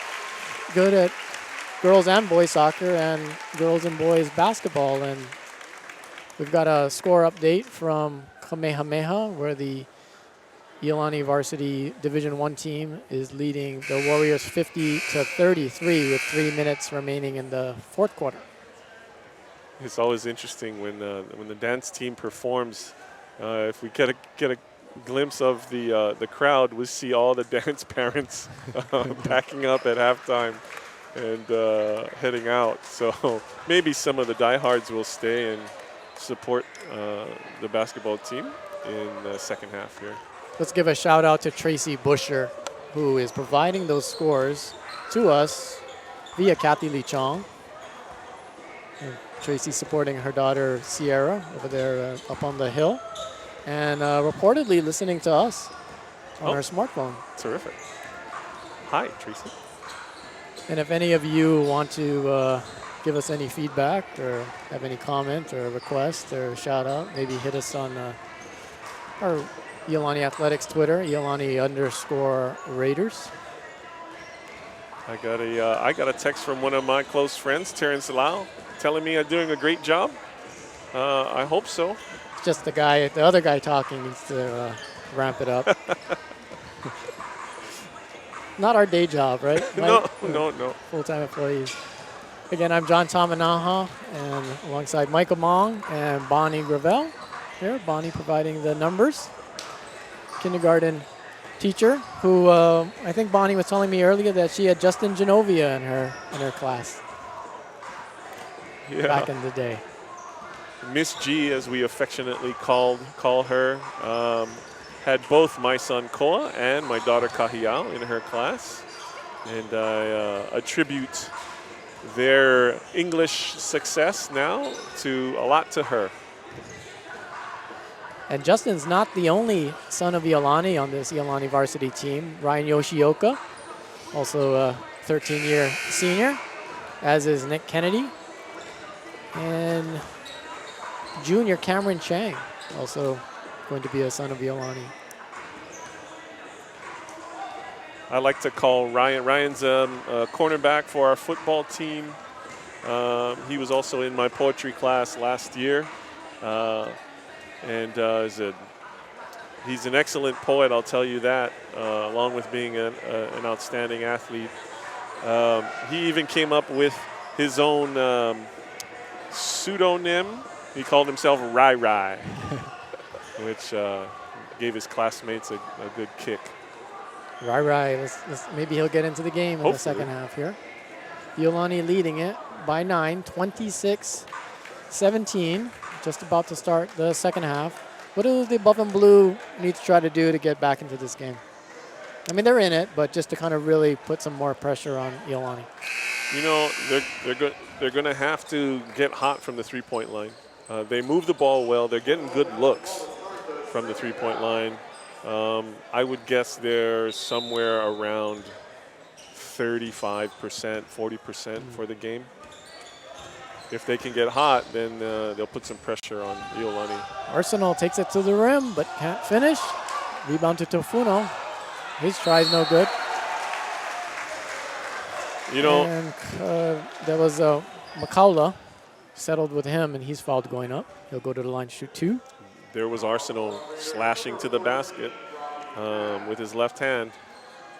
A: good at girls and boys soccer and girls and boys basketball. And we've got a score update from Kamehameha where the Iolani varsity Division I team is leading the Warriors 50-33 with 3 minutes remaining in the fourth quarter.
B: It's always interesting when the dance team performs. If we get a glimpse of the crowd, we see all the dance parents packing up at halftime and heading out. So maybe some of the diehards will stay and support the basketball team in the second half here.
A: Let's give a shout out to Tracy Busher, who is providing those scores to us via Kathy Lee Chong. Tracy supporting her daughter Sierra over there up on the hill, and reportedly listening to us on her smartphone.
B: Terrific. Hi, Tracy.
A: And if any of you want to give us any feedback or have any comment or request or shout out, maybe hit us on our Iolani Athletics Twitter, Iolani_Raiders.
B: I got a text from one of my close friends, Terrence Lau, telling me I'm doing a great job. I hope so.
A: It's just the other guy talking needs to ramp it up. Not our day job, right?
B: No.
A: Full-time employees. Again, I'm John Tamanaha, and alongside Michael Mong and Bonnie Gravel here. Bonnie providing the numbers. Kindergarten teacher who I think Bonnie was telling me earlier that she had Justin Genovia in her class back in the day.
B: Miss G, as we affectionately call her, had both my son Koa and my daughter Kahiao in her class, and I attribute their English success now a lot to her.
A: And Justin's not the only son of Iolani on this Iolani varsity team. Ryan Yoshioka, also a 13-year senior, as is Nick Kennedy. And junior Cameron Chang, also going to be a son of Iolani.
B: I like to call Ryan's a cornerback for our football team. He was also in my poetry class last year. And he's an excellent poet, I'll tell you that, along with being an outstanding athlete. He even came up with his own pseudonym. He called himself Rai Rai, which gave his classmates a good kick.
A: Rai Rai, maybe he'll get into the game in the second half here. Iolani leading it by 9, 26-17. Just about to start the second half. What do the Buff and Blue need to try to do to get back into this game? I mean, they're in it, but just to kind of really put some more pressure on Iolani.
B: You know, they're going to have to get hot from the three-point line. They move the ball well. They're getting good looks from the three-point line. I would guess they're somewhere around 35%, 40% for the game. If they can get hot, then they'll put some pressure on Iolani.
A: Arsenal takes it to the rim, but can't finish. Rebound to Tofuno. His try's no good.
B: You know,
A: and there was Makaula settled with him, and he's fouled going up. He'll go to the line to shoot 2.
B: There was Arsenal slashing to the basket with his left hand.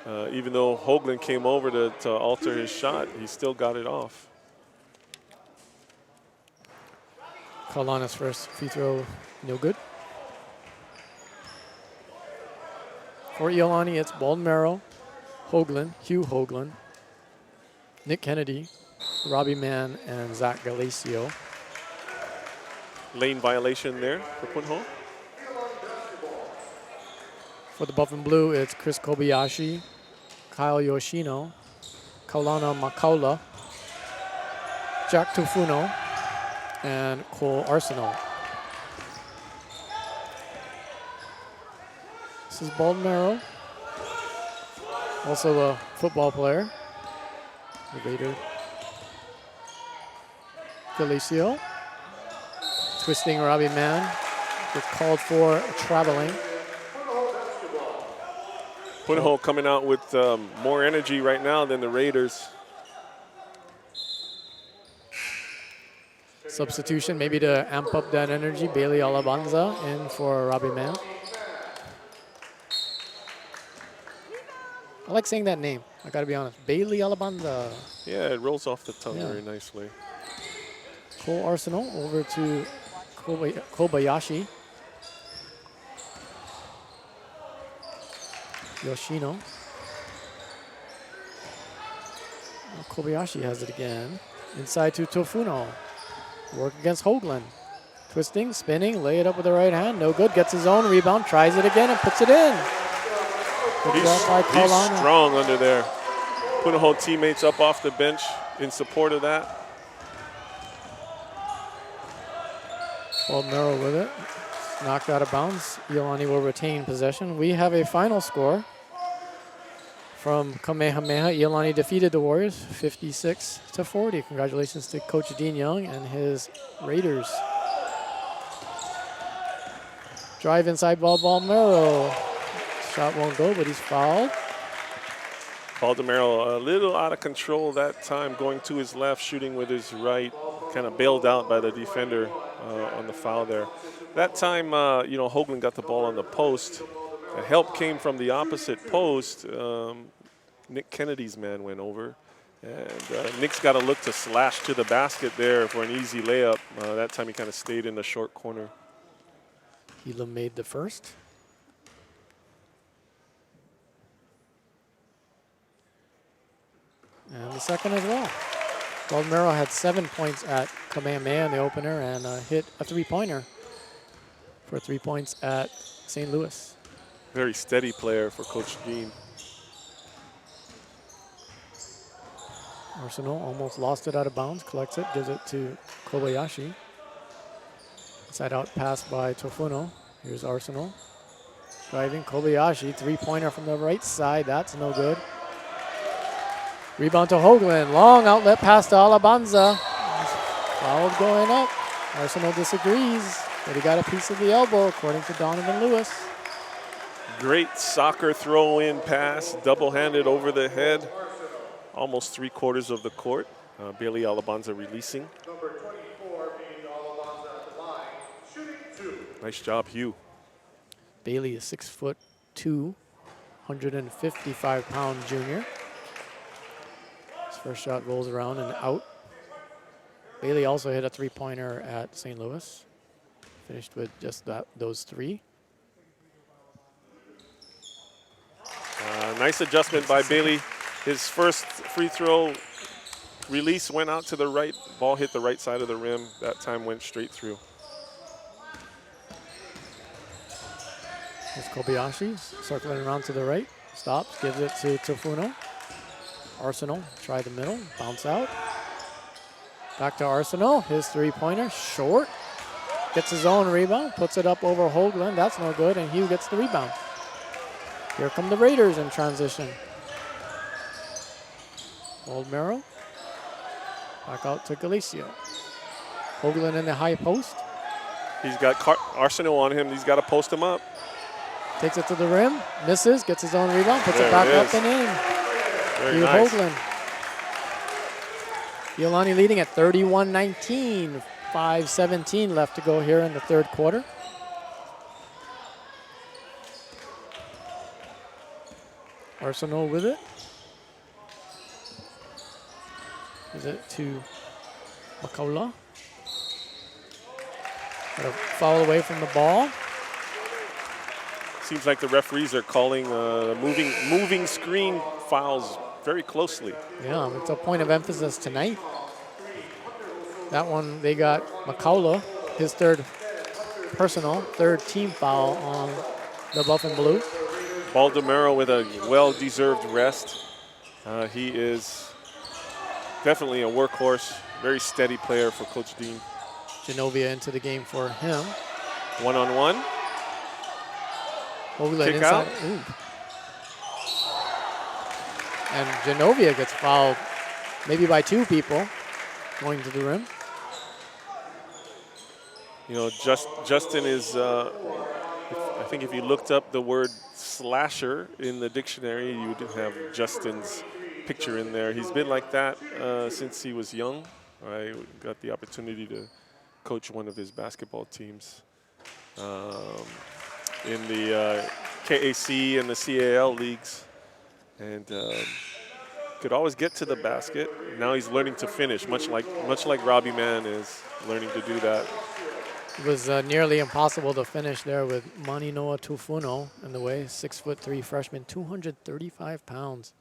B: Even though Hoagland came over to alter his shot, he still got it off.
A: Kaulana's first free throw, no good. For Iolani, it's Baldmero, Hoagland, Hugh Hoagland, Nick Kennedy, Robbie Mann, and Zach Galacio.
B: Lane violation there for Punahou.
A: For the Buff and Blue, it's Chris Kobayashi, Kyle Yoshino, Kaulana Makaula, Jack Tofuno, and Cole Arsenal. This is Baldmero, also a football player. The Raider. Galicio, twisting Robbie Mann, gets called for traveling.
B: Punahou coming out with more energy right now than the Raiders.
A: Substitution maybe to amp up that energy. Bailey Alabanza in for Robbie Mann. I like saying that name. I gotta be honest. Bailey Alabanza.
B: Yeah, it rolls off the tongue very nicely.
A: Cole Arsenal over to Kobayashi. Yoshino. Kobayashi has it again. Inside to Tofuno. Work against Hoagland. Twisting, spinning, lay it up with the right hand. No good. Gets his own rebound. Tries it again and puts it in.
B: He's strong under there. Punahou teammates up off the bench in support of that.
A: Baldmero with it. Knocked out of bounds. Iolani will retain possession. We have a final score from Kamehameha. Iolani defeated the Warriors 56-40. Congratulations to Coach Dean Young and his Raiders. Drive inside ball, Baldmero. Shot won't go, but he's fouled.
B: Baldmero a little out of control that time, going to his left, shooting with his right, kind of bailed out by the defender on the foul there. That time, Hoagland got the ball on the post. The help came from the opposite post. Nick Kennedy's man went over. And Nick's got to look to slash to the basket there for an easy layup. That time he kind of stayed in the short corner.
A: Elam made the first. And the second as well. Baldmero had 7 points at Kamehameha in the opener and hit a three-pointer for 3 points at St. Louis.
B: Very steady player for Coach Dean.
A: Arsenal almost lost it out of bounds, collects it, gives it to Kobayashi. Inside out pass by Tofuno. Here's Arsenal. Driving Kobayashi, three-pointer from the right side, that's no good. Rebound to Hoagland, long outlet pass to Alabanza. Foul going up. Arsenal disagrees, but he got a piece of the elbow according to Donovan Lewis.
B: Great soccer throw-in pass, double-handed over the head. Almost 3/4 of the court. Bailey Alabanza releasing.
C: Number 24 being Alabanza at the line, shooting 2.
B: Nice job, Hugh.
A: Bailey is 6'2", 155-pound junior. His first shot rolls around and out. Bailey also hit a three-pointer at St. Louis. Finished with just those three.
B: Nice adjustment by Bailey. His first free throw release went out to the right. Ball hit the right side of the rim. That time went straight through.
A: Here's Kobayashi circling around to the right. Stops, gives it to Tofuno. Arsenal, try the middle, bounce out. Back to Arsenal, his three-pointer, short. Gets his own rebound, puts it up over Hoagland. That's no good, and Hugh gets the rebound. Here come the Raiders in transition. Baldmero. Back out to Galicio. Hoagland in the high post.
B: He's got Arsenal on him. He's got to post him up.
A: Takes it to the rim, misses, gets his own rebound, puts
B: There
A: it back
B: it
A: up
B: is.
A: and in.
B: Very
A: Hugh
B: nice.
A: Hoagland. Iolani leading at 31-19. 5:17 left to go here in the third quarter. Arsenal with it. Gives it to Makaula. Got a foul away from the ball.
B: Seems like the referees are calling moving screen fouls very closely.
A: Yeah, it's a point of emphasis tonight. That one, they got Makaula, his third team foul on the Buff and Blue.
B: Baldmero with a well-deserved rest. He is definitely a workhorse, very steady player for Coach Dean.
A: Genovia into the game for him.
B: One-on-one.
A: Hoagland
B: Kick
A: inside.
B: out.
A: Ooh. And Genovia gets fouled maybe by two people going to the rim.
B: You know, Justin is, I think if you looked up the word slasher in the dictionary, you would have Justin's picture in there. He's been like that since he was young. I got the opportunity to coach one of his basketball teams in the KAC and the CAL leagues. And could always get to the basket. Now he's learning to finish, much like Robbie Mann is learning to do that.
A: It was nearly impossible to finish there with Maninoa Tufuno in the way. 6'3" freshman, 235 pounds.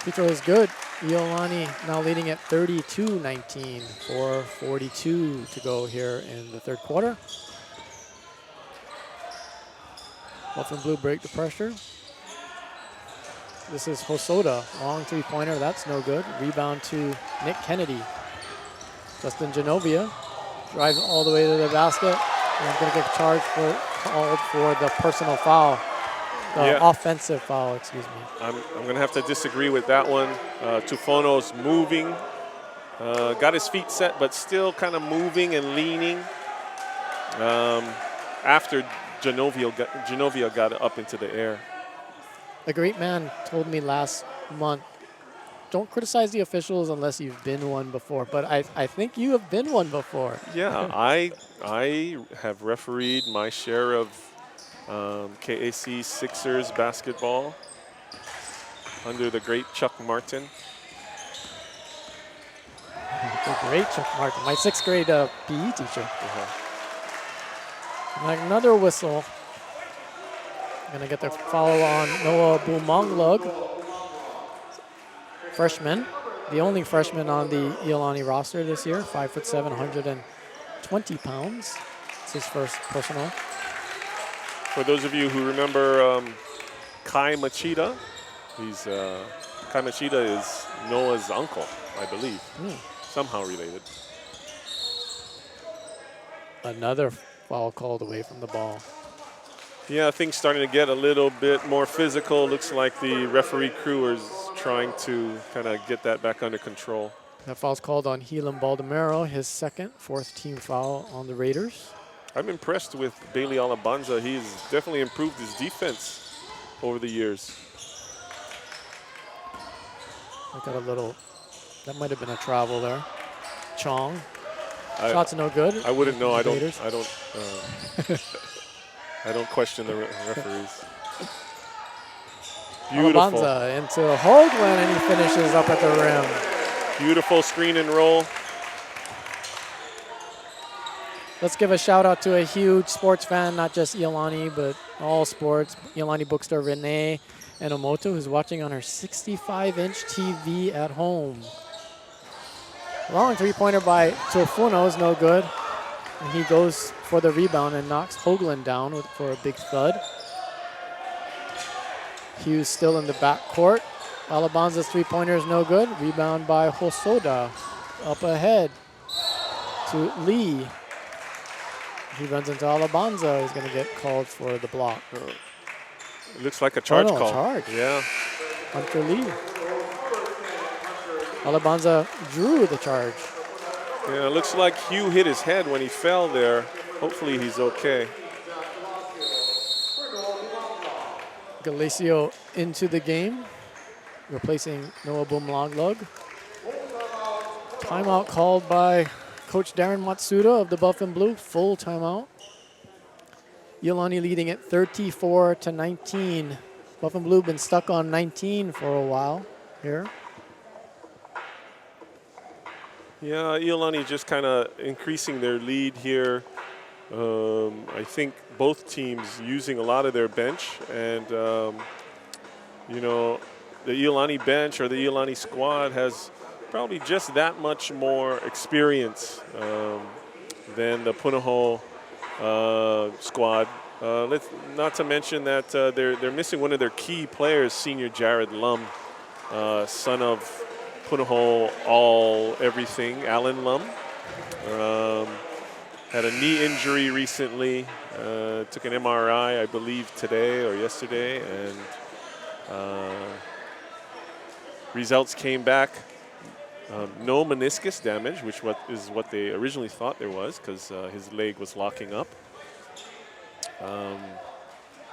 A: Free throw is good. Iolani now leading at 32-19. 4:42 to go here in the third quarter. Buff and Blue break the pressure. This is Hosoda, long three-pointer. That's no good. Rebound to Nick Kennedy. Justin Genovia drives all the way to the basket. And going to get called for the personal foul. The offensive foul, excuse me.
B: I'm going to have to disagree with that one. Tufono's moving. Got his feet set, but still kind of moving and leaning after Genovia got up into the air.
A: A great man told me last month, don't criticize the officials unless you've been one before. But I think you have been one before.
B: Yeah, I have refereed my share of KAC Sixers basketball under the great Chuck Martin.
A: The great Chuck Martin, my 6th grade PE teacher. Another whistle. Gonna get the foul on Noah Bumanglug. Freshman, the only freshman on the Iolani roster this year, 5'7", 120 pounds. It's his first personal.
B: For those of you who remember Kai Machida, Kai Machida is Noah's uncle, I believe. Somehow related.
A: Another foul called away from the ball.
B: Yeah, things starting to get a little bit more physical. Looks like the referee crew is trying to kind of get that back under control.
A: That foul's called on Helam Baldemero, his 2nd, 4th team foul on the Raiders.
B: I'm impressed with Bailey Alabanza. He's definitely improved his defense over the years.
A: I got a little, that might have been a travel there. Chong, shot's no good.
B: I wouldn't know. I don't question the referees. Beautiful.
A: Alabanza into Hoagland, and he finishes up at the rim.
B: Beautiful screen and roll.
A: Let's give a shout out to a huge sports fan, not just Iolani, but all sports. Iolani bookstore Renee Enomoto, who's watching on her 65-inch TV at home. Long 3-pointer by Tofuno is no good. And he goes for the rebound and knocks Hoagland down for a big thud. Hughes still in the backcourt. Alabanza's 3-pointer is no good. Rebound by Hosoda. Up ahead to Lee. He runs into Alabanza. He's going to get called for the block.
B: It looks like a charge call.
A: A charge.
B: Yeah.
A: Hunter Lee. Alabanza drew the charge.
B: Yeah, it looks like Hugh hit his head when he fell there. Hopefully he's okay.
A: Galacio into the game, replacing Noah Bumlaglug. Timeout called by Coach Darren Matsuda of the Buff and Blue. Full timeout. Iolani leading at 34-19. Buff and Blue been stuck on 19 for a while here.
B: Yeah, Iolani just kind of increasing their lead here. I think both teams using a lot of their bench, and you know, the Iolani bench or the Iolani squad has probably just that much more experience than the Punahou squad. Let's not to mention that they're missing one of their key players, senior Jared Lum, son of Punahou everything, Alan Lum. Had a knee injury recently, took an MRI, I believe, today or yesterday, and results came back. No meniscus damage, which is what they originally thought there was, because his leg was locking up.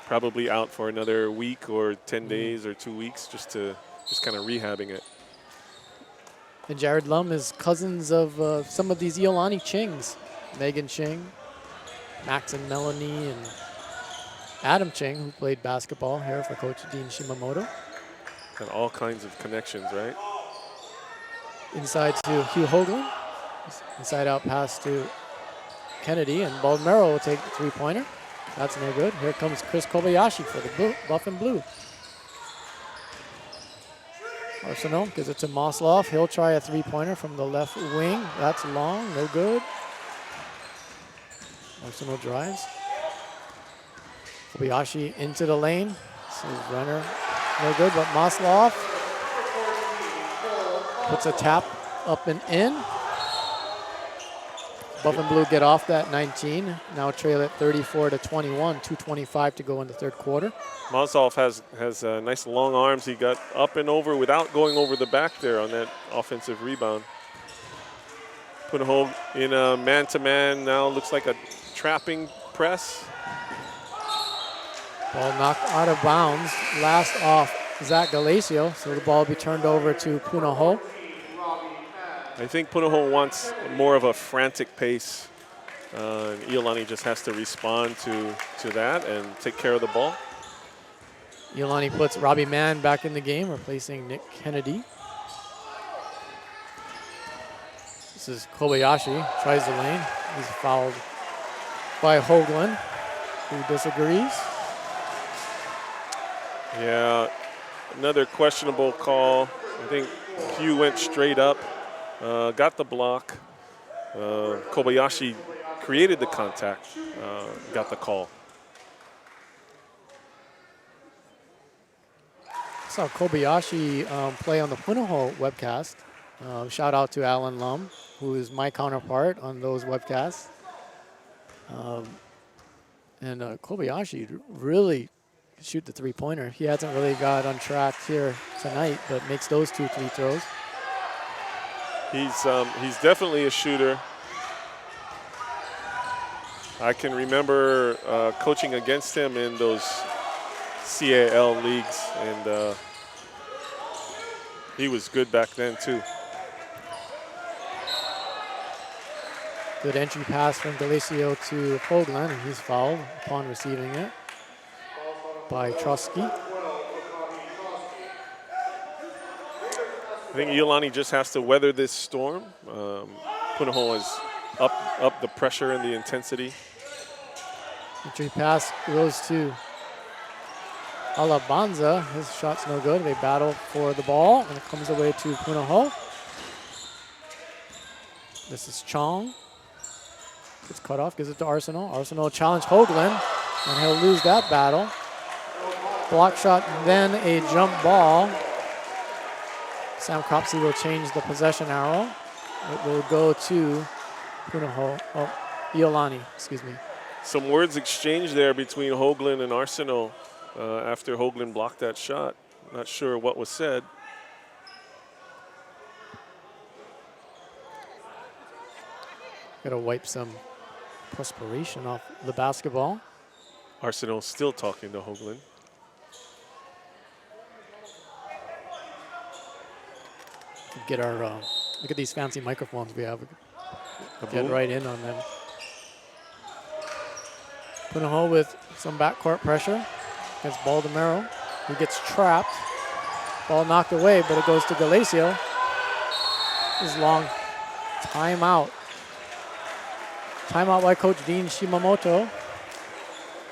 B: Probably out for another week or 10 days or 2 weeks, just kind of rehabbing it.
A: And Jared Lum is cousins of some of these Iolani Chings. Megan Ching, Max and Melanie, and Adam Ching, who played basketball here for Coach Dean Shimamoto.
B: Got all kinds of connections, right?
A: Inside to Hugh Hoagland. Inside out pass to Kennedy, and Baldemero will take the 3-pointer. That's no good. Here comes Chris Kobayashi for the Buff and Blue. Arsenault gives it to Mosloff. He'll try a 3-pointer from the left wing. That's long, no good. Arsenault drives. Kobayashi into the lane. This is runner, no good, but Mosloff puts a tap up and in. Buff and Blue get off that 19. Now trail at 34-21. 2:25 to go in the third quarter.
B: Mazov has nice long arms. He got up and over without going over the back there on that offensive rebound. Punahou in a man-to-man now, looks like a trapping press.
A: Ball knocked out of bounds. Last off Zach Galacio, so the ball will be turned over to Punahou.
B: I think Punahou wants more of a frantic pace. And Iolani just has to respond to that and take care of the ball.
A: Iolani puts Robbie Mann back in the game, replacing Nick Kennedy. This is Kobayashi, tries the lane. He's fouled by Hoagland, who disagrees.
B: Yeah, another questionable call. I think Hugh went straight up, got the block. Kobayashi created the contact, got the call.
A: I saw Kobayashi play on the Punahou webcast. Shout out to Alan Lum, who is my counterpart on those webcasts. And Kobayashi really shoot the three-pointer. He hasn't really got on track here tonight, but makes those 2 free throws.
B: He's definitely a shooter. I can remember coaching against him in those CAL leagues, and he was good back then too.
A: Good entry pass from Galacio to Hoagland, and he's fouled upon receiving it by Trusky.
B: I think Iolani just has to weather this storm. Punahou has up the pressure and the intensity.
A: Entry pass goes to Alabanza. His shot's no good. They battle for the ball, and it comes away to Punahou. This is Chong. Gets cut off, gives it to Arsenal. Arsenal challenge Hoagland, and he'll lose that battle. Block shot, then a jump ball. Sam Cropsey will change the possession arrow. It will go to Punahou, Iolani, excuse me.
B: Some words exchanged there between Hoagland and Arsenal after Hoagland blocked that shot. Not sure what was said.
A: Gotta wipe some perspiration off the basketball.
B: Arsenal still talking to Hoagland.
A: Get our, look at these fancy microphones we have. Get
B: Boom.
A: right in on them. Punahou with some backcourt pressure against Baldomero, who gets trapped. Ball knocked away, but it goes to Galacio. This is long. Timeout. Timeout by Coach Dean Shimamoto.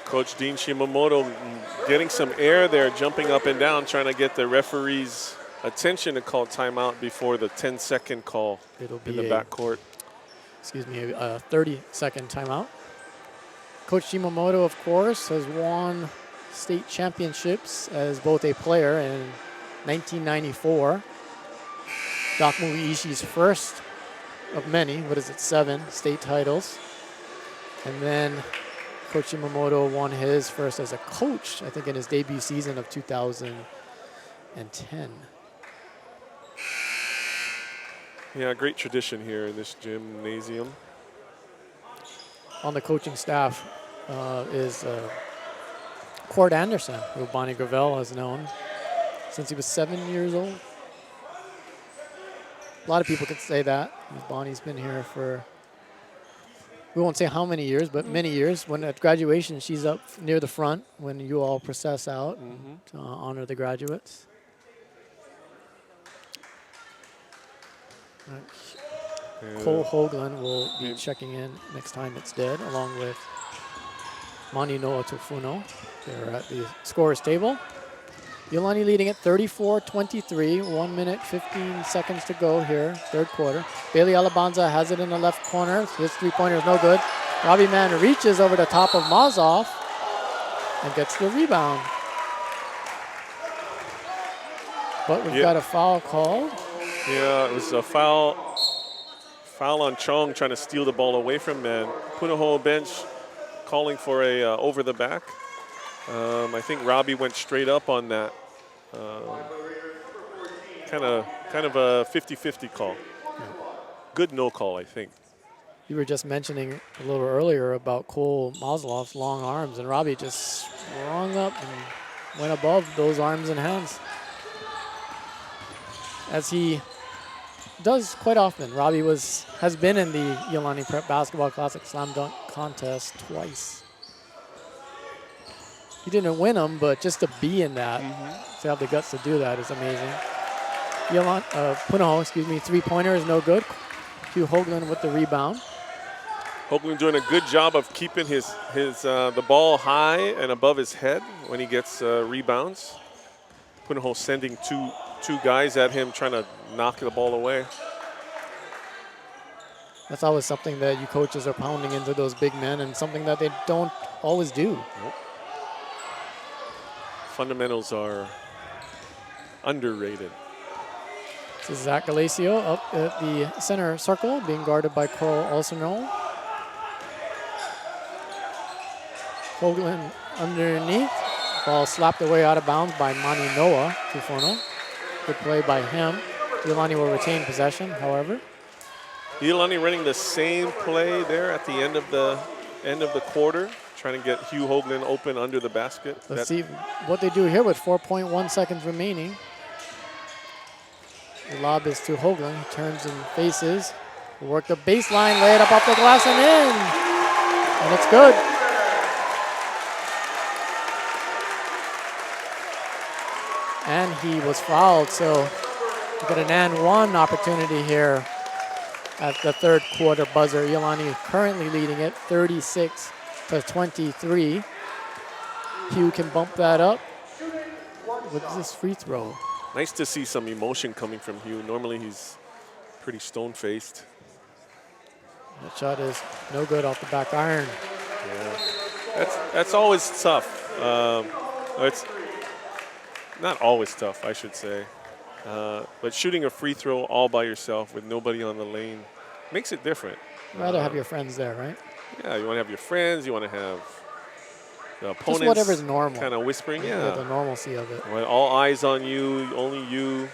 B: Coach Dean Shimamoto getting some air there, jumping up and down, trying to get the referee's attention to call timeout before the 10-second call in the backcourt.
A: Excuse me, a 30-second timeout. Coach Shimamoto, of course, has won state championships as both a player in 1994. Dakumu Ishii's first of many, 7 state titles. And then Coach Shimamoto won his first as a coach, I think in his debut season of 2010.
B: Yeah, great tradition here in this gymnasium.
A: On the coaching staff is Cord Anderson, who Bonnie Gravel has known since he was 7 years old. A lot of people could say that. Bonnie's been here for, we won't say how many years, but many years. When at graduation, she's up near the front when you all process out to honor the graduates. Cole Hoagland will be checking in next time it's dead, along with Mani Noa Tofuno. They're at the scorer's table. Iolani leading at 34-23, 1 minute, 15 seconds to go here, third quarter. Bailey Alabanza has it in the left corner. His three-pointer is no good. Robbie Mann reaches over the top of Mazov and gets the rebound. But we've got a foul called.
B: Yeah, it was a foul Foul on Chong, trying to steal the ball away from man. Punahou bench calling for a over the back. I think Robbie went straight up on that. Kind of a 50-50 call. Good no call, I think.
A: You were just mentioning a little earlier about Cole Maslov's long arms, and Robbie just sprung up and went above those arms and hands. As he does quite often. Robbie has been in the Iolani Prep Basketball Classic Slam Dunk Contest twice. He didn't win them, but just to be in that, to have the guts to do that is amazing. Punahou, three-pointer is no good. Hugh Hoagland with the rebound.
B: Hoagland doing a good job of keeping the ball high and above his head when he gets rebounds. Punahou sending two guys at him, trying to knock the ball away.
A: That's always something that you coaches are pounding into those big men, and something that they don't always do.
B: Nope. Fundamentals are underrated.
A: This is Zach Galacio up at the center circle, being guarded by Carl Olsenol. Hoagland underneath. Ball slapped away out of bounds by Mani Noah Tufono. Good play by him. Iolani will retain possession, however.
B: Iolani running the same play there at the end of the quarter, trying to get Hugh Hoagland open under the basket.
A: Let's see what they do here with 4.1 seconds remaining. The lob is to Hoagland. He turns and faces. Will work the baseline, lay it up off the glass and in. And it's good. And he was fouled, so we got an and one opportunity here at the third quarter buzzer. Iolani currently leading it 36-23. Hugh can bump that up with this free throw.
B: Nice to see some emotion coming from Hugh. Normally he's pretty stone-faced.
A: That shot is no good off the back iron.
B: Yeah, that's always tough. It's not always tough, I should say. But shooting a free throw all by yourself with nobody on the lane makes it different.
A: You'd rather have your friends there, right?
B: Yeah, you want to have your friends. You want to have the opponents.
A: Just whatever's normal.
B: Kind of whispering,
A: The normalcy of it.
B: When all eyes on you, only you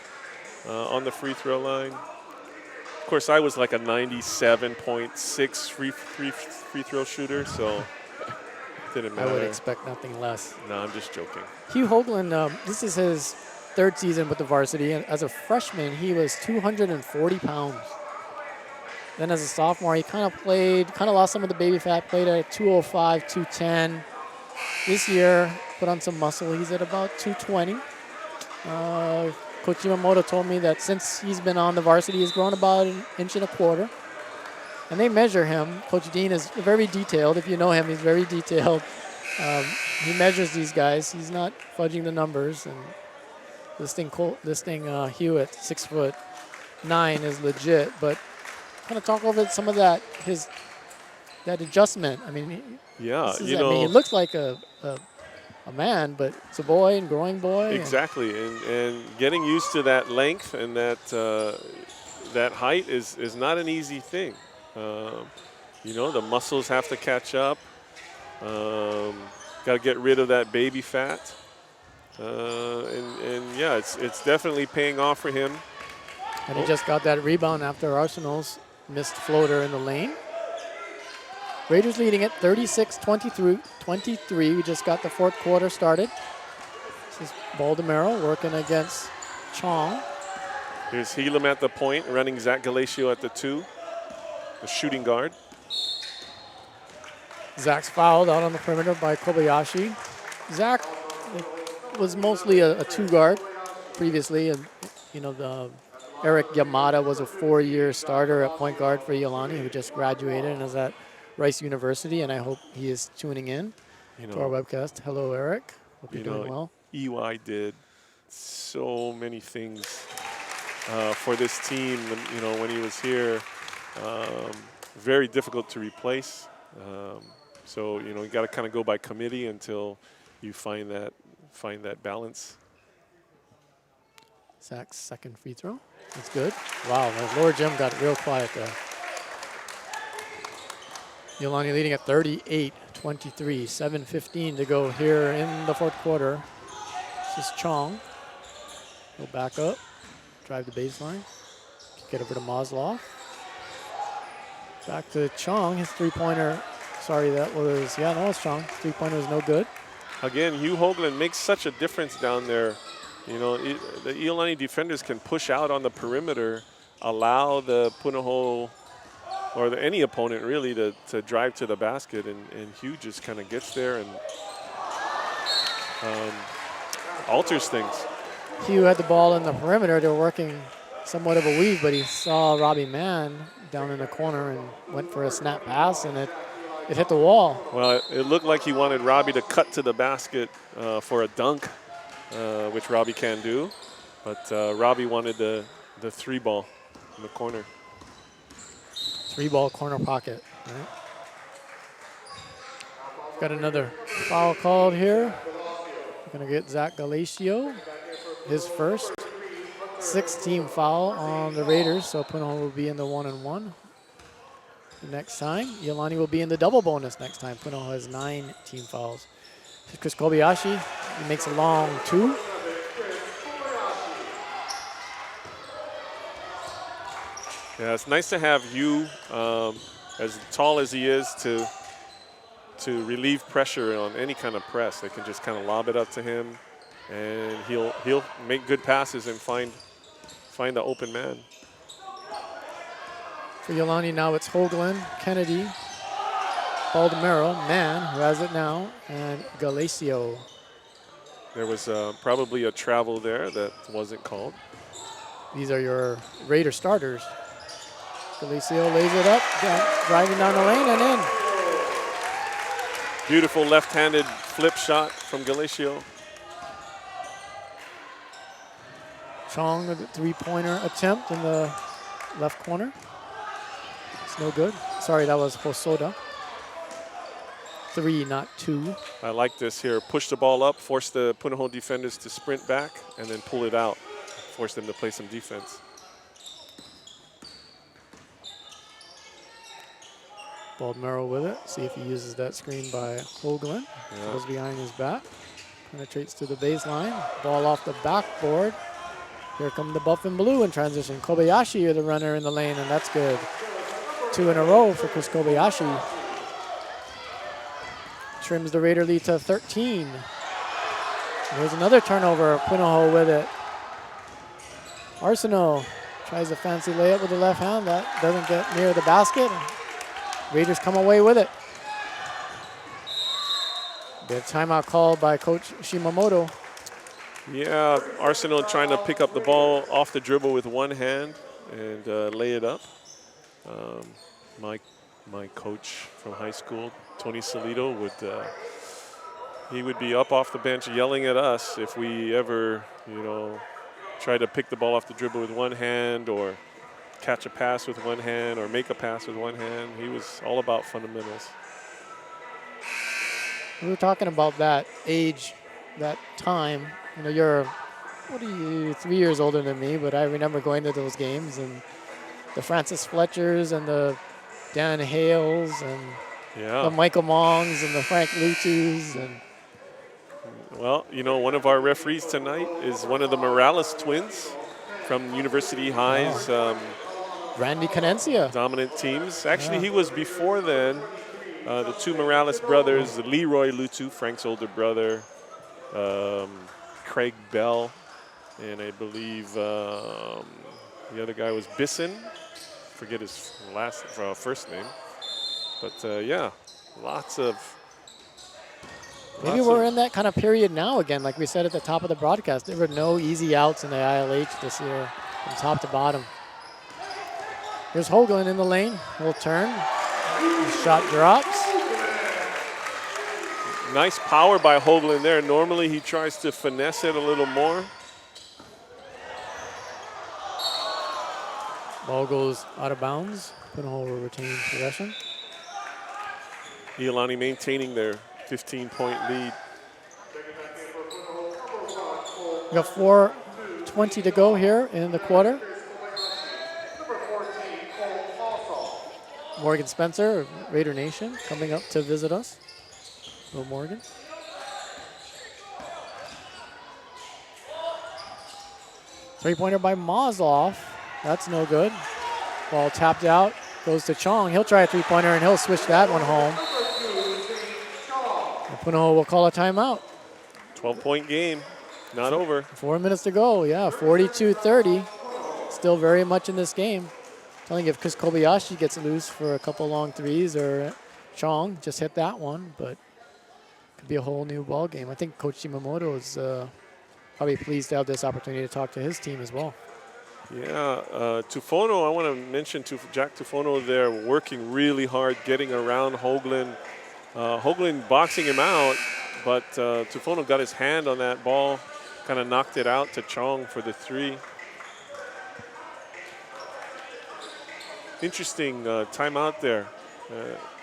B: on the free throw line. Of course, I was like a 97.6 free throw shooter, so didn't matter.
A: I would expect nothing less.
B: No, I'm just joking.
A: Hugh Hoagland, this is his third season with the varsity, and as a freshman, he was 240 pounds. Then as a sophomore, he kind of lost some of the baby fat, played at 205, 210. This year, put on some muscle. He's at about 220. Coach Yamamoto told me that since he's been on the varsity, he's grown about 1.25 inches. And they measure him. Coach Dean is very detailed. If you know him, he's very detailed. He measures these guys. He's not fudging the numbers. And this thing Hugh at 6'9" is legit. But kind of talk over some of that adjustment. I mean,
B: yeah,
A: he looks like a man, but it's a boy and growing boy.
B: Exactly, and getting used to that length and that height is not an easy thing. The muscles have to catch up. Got to get rid of that baby fat. It's definitely paying off for him.
A: And he just got that rebound after Arsenal's missed floater in the lane. Raiders leading it 36-23. We just got the fourth quarter started. This is Baldemaro working against Chong.
B: Here's Helam at the point, running Zach Galacio at the 2, the shooting guard.
A: Zach's fouled out on the perimeter by Kobayashi. Zach was mostly a 2 guard previously, and Eric Yamada was a 4-year starter at point guard for Iolani, who just graduated and is at Rice University, and I hope he is tuning in to our webcast. Hello, Eric. Hope you're doing well.
B: EY did so many things for this team, when he was here. Very difficult to replace. So you got to kind of go by committee until you find that balance.
A: Zach's second free throw. That's good. Wow, the lower gym got real quiet there. Iolani leading at 38-23, 7:15 to go here in the fourth quarter. This is Chong. Go back up, drive the baseline, get over to Maslov. Back to Chong, his three-pointer. Sorry, that was Chong. Three-pointer was no good.
B: Again, Hugh Hoagland makes such a difference down there. You know, the Iolani defenders can push out on the perimeter, allow the Punahou or any opponent really to drive to the basket, and Hugh just kind of gets there and alters things.
A: Hugh had the ball in the perimeter. They were working somewhat of a weave, but he saw Robbie Mann down in the corner and went for a snap pass, and it hit the wall.
B: Well, it looked like he wanted Robbie to cut to the basket for a dunk, which Robbie can do. But Robbie wanted the three ball in the corner.
A: Three ball corner pocket. Right. Got another foul called here. We're going to get Zach Galacio, his first. 6-team foul on the Raiders, so Punahou will be in the 1-and-1 the next time. Iolani will be in the double bonus next time. Punahou has 9 team fouls. Chris Kobayashi, he makes a long 2.
B: Yeah, it's nice to have Hugh, as tall as he is, to relieve pressure on any kind of press. They can just kind of lob it up to him, and he'll make good passes and find the open man.
A: For Iolani now it's Hoagland, Kennedy, Baldemero, Mann, who has it now, and Galacio.
B: There was probably a travel there that wasn't called.
A: These are your Raider starters. Galacio lays it up, driving down the lane and in.
B: Beautiful left-handed flip shot from Galacio.
A: Chong with a three-pointer attempt in the left corner. It's no good. Sorry, that was Hosoda. 3, not 2.
B: I like this here. Push the ball up, force the Punahou defenders to sprint back, and then pull it out. Force them to play some defense.
A: Baldemero with it. See if he uses that screen by Hoagland.
B: Yeah.
A: Goes behind his back. Penetrates to the baseline. Ball off the backboard. Here come the Buff and Blue in transition. Kobayashi are the runner in the lane, and that's good. 2 in a row for Chris Kobayashi. Trims the Raider lead to 13. There's another turnover. Punahou with it. Arsenault tries a fancy layup with the left hand. That doesn't get near the basket. Raiders come away with it. The timeout called by Coach Shimamoto.
B: Yeah, Arsenal trying to pick up the ball off the dribble with one hand and lay it up. My coach from high school, Tony Solito, would be up off the bench yelling at us if we ever, try to pick the ball off the dribble with one hand or catch a pass with one hand or make a pass with one hand. He was all about fundamentals.
A: We were talking about that age, that time. You're 3 years older than me, but I remember going to those games and the Francis Fletchers and the Dan Hales and the Michael Mongs and the Frank Lutus. And
B: well, one of our referees tonight is one of the Morales twins from University High's
A: Randy Canencia.
B: Dominant teams. Actually, he was before then. The two Morales brothers, Leroy Lutu, Frank's older brother, Craig Bell, and I believe the other guy was Bisson. Forget his first name. But yeah, lots of.
A: Maybe we're in that kind of period now again, like we said at the top of the broadcast. There were no easy outs in the ILH this year, from top to bottom. Here's Hoagland in the lane. He'll turn. His shot drops.
B: Nice power by Hoagland there. Normally he tries to finesse it a little more.
A: Ball goes out of bounds. Punahou will retain possession.
B: Iolani maintaining their 15-point lead.
A: We got 4:20 to go here in the quarter. Morgan Spencer of Raider Nation coming up to visit us. Bill Morgan. Three-pointer by Mazloff. That's no good. Ball tapped out. Goes to Chong. He'll try a three-pointer, and he'll switch that one home. And Punahou will call a timeout.
B: 12-point game. Not over.
A: 4 minutes to go. Yeah, 42-30. Still very much in this game. I think if Chris Kobayashi gets loose for a couple long threes, or Chong just hit that one, but could be a whole new ball game. I think Coach Shimamoto is probably pleased to have this opportunity to talk to his team as well.
B: Yeah, Tufono, I want to mention Jack Tufono there, working really hard, getting around Hoagland. Hoagland boxing him out, but Tufono got his hand on that ball, kind of knocked it out to Chong for the three. Interesting timeout there.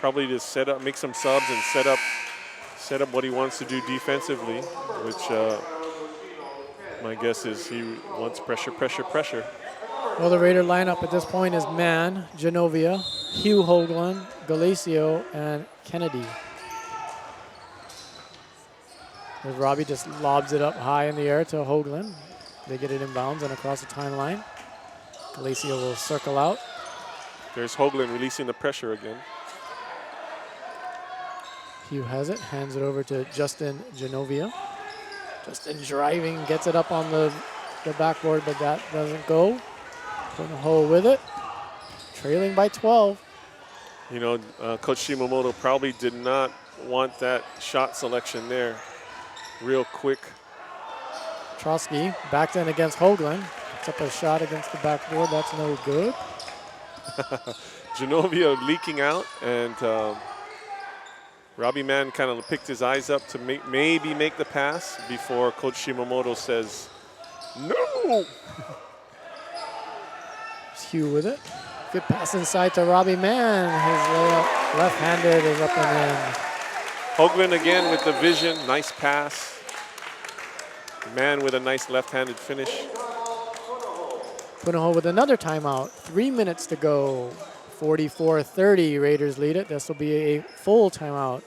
B: Probably to set up, make some subs and set up what he wants to do defensively, which my guess is he wants pressure, pressure, pressure.
A: Well, the Raider lineup at this point is Mann, Genovia, Hugh Hoagland, Galacio, and Kennedy. As Robbie just lobs it up high in the air to Hoagland. They get it inbounds and across the timeline. Galacio will circle out.
B: There's Hoagland releasing the pressure again.
A: Hugh has it, hands it over to Justin Genovia. Justin driving, gets it up on the backboard, but that doesn't go. Punahou with it, trailing by 12.
B: You know, Coach Shimamoto probably did not want that shot selection there. Real quick.
A: Trotsky backed in against Hoagland. Picks up a shot against the backboard. That's no good.
B: Genovia leaking out, and Robbie Mann kind of picked his eyes up to maybe make the pass before Coach Shimamoto says, no!
A: Hugh with it. Good pass inside to Robbie Mann. His layup, left-handed, is up and in.
B: Hoagland again with the vision, nice pass. Mann with a nice left-handed finish.
A: Punahou with another timeout. 3 minutes to go. 44-30, Raiders lead it. This will be a full timeout.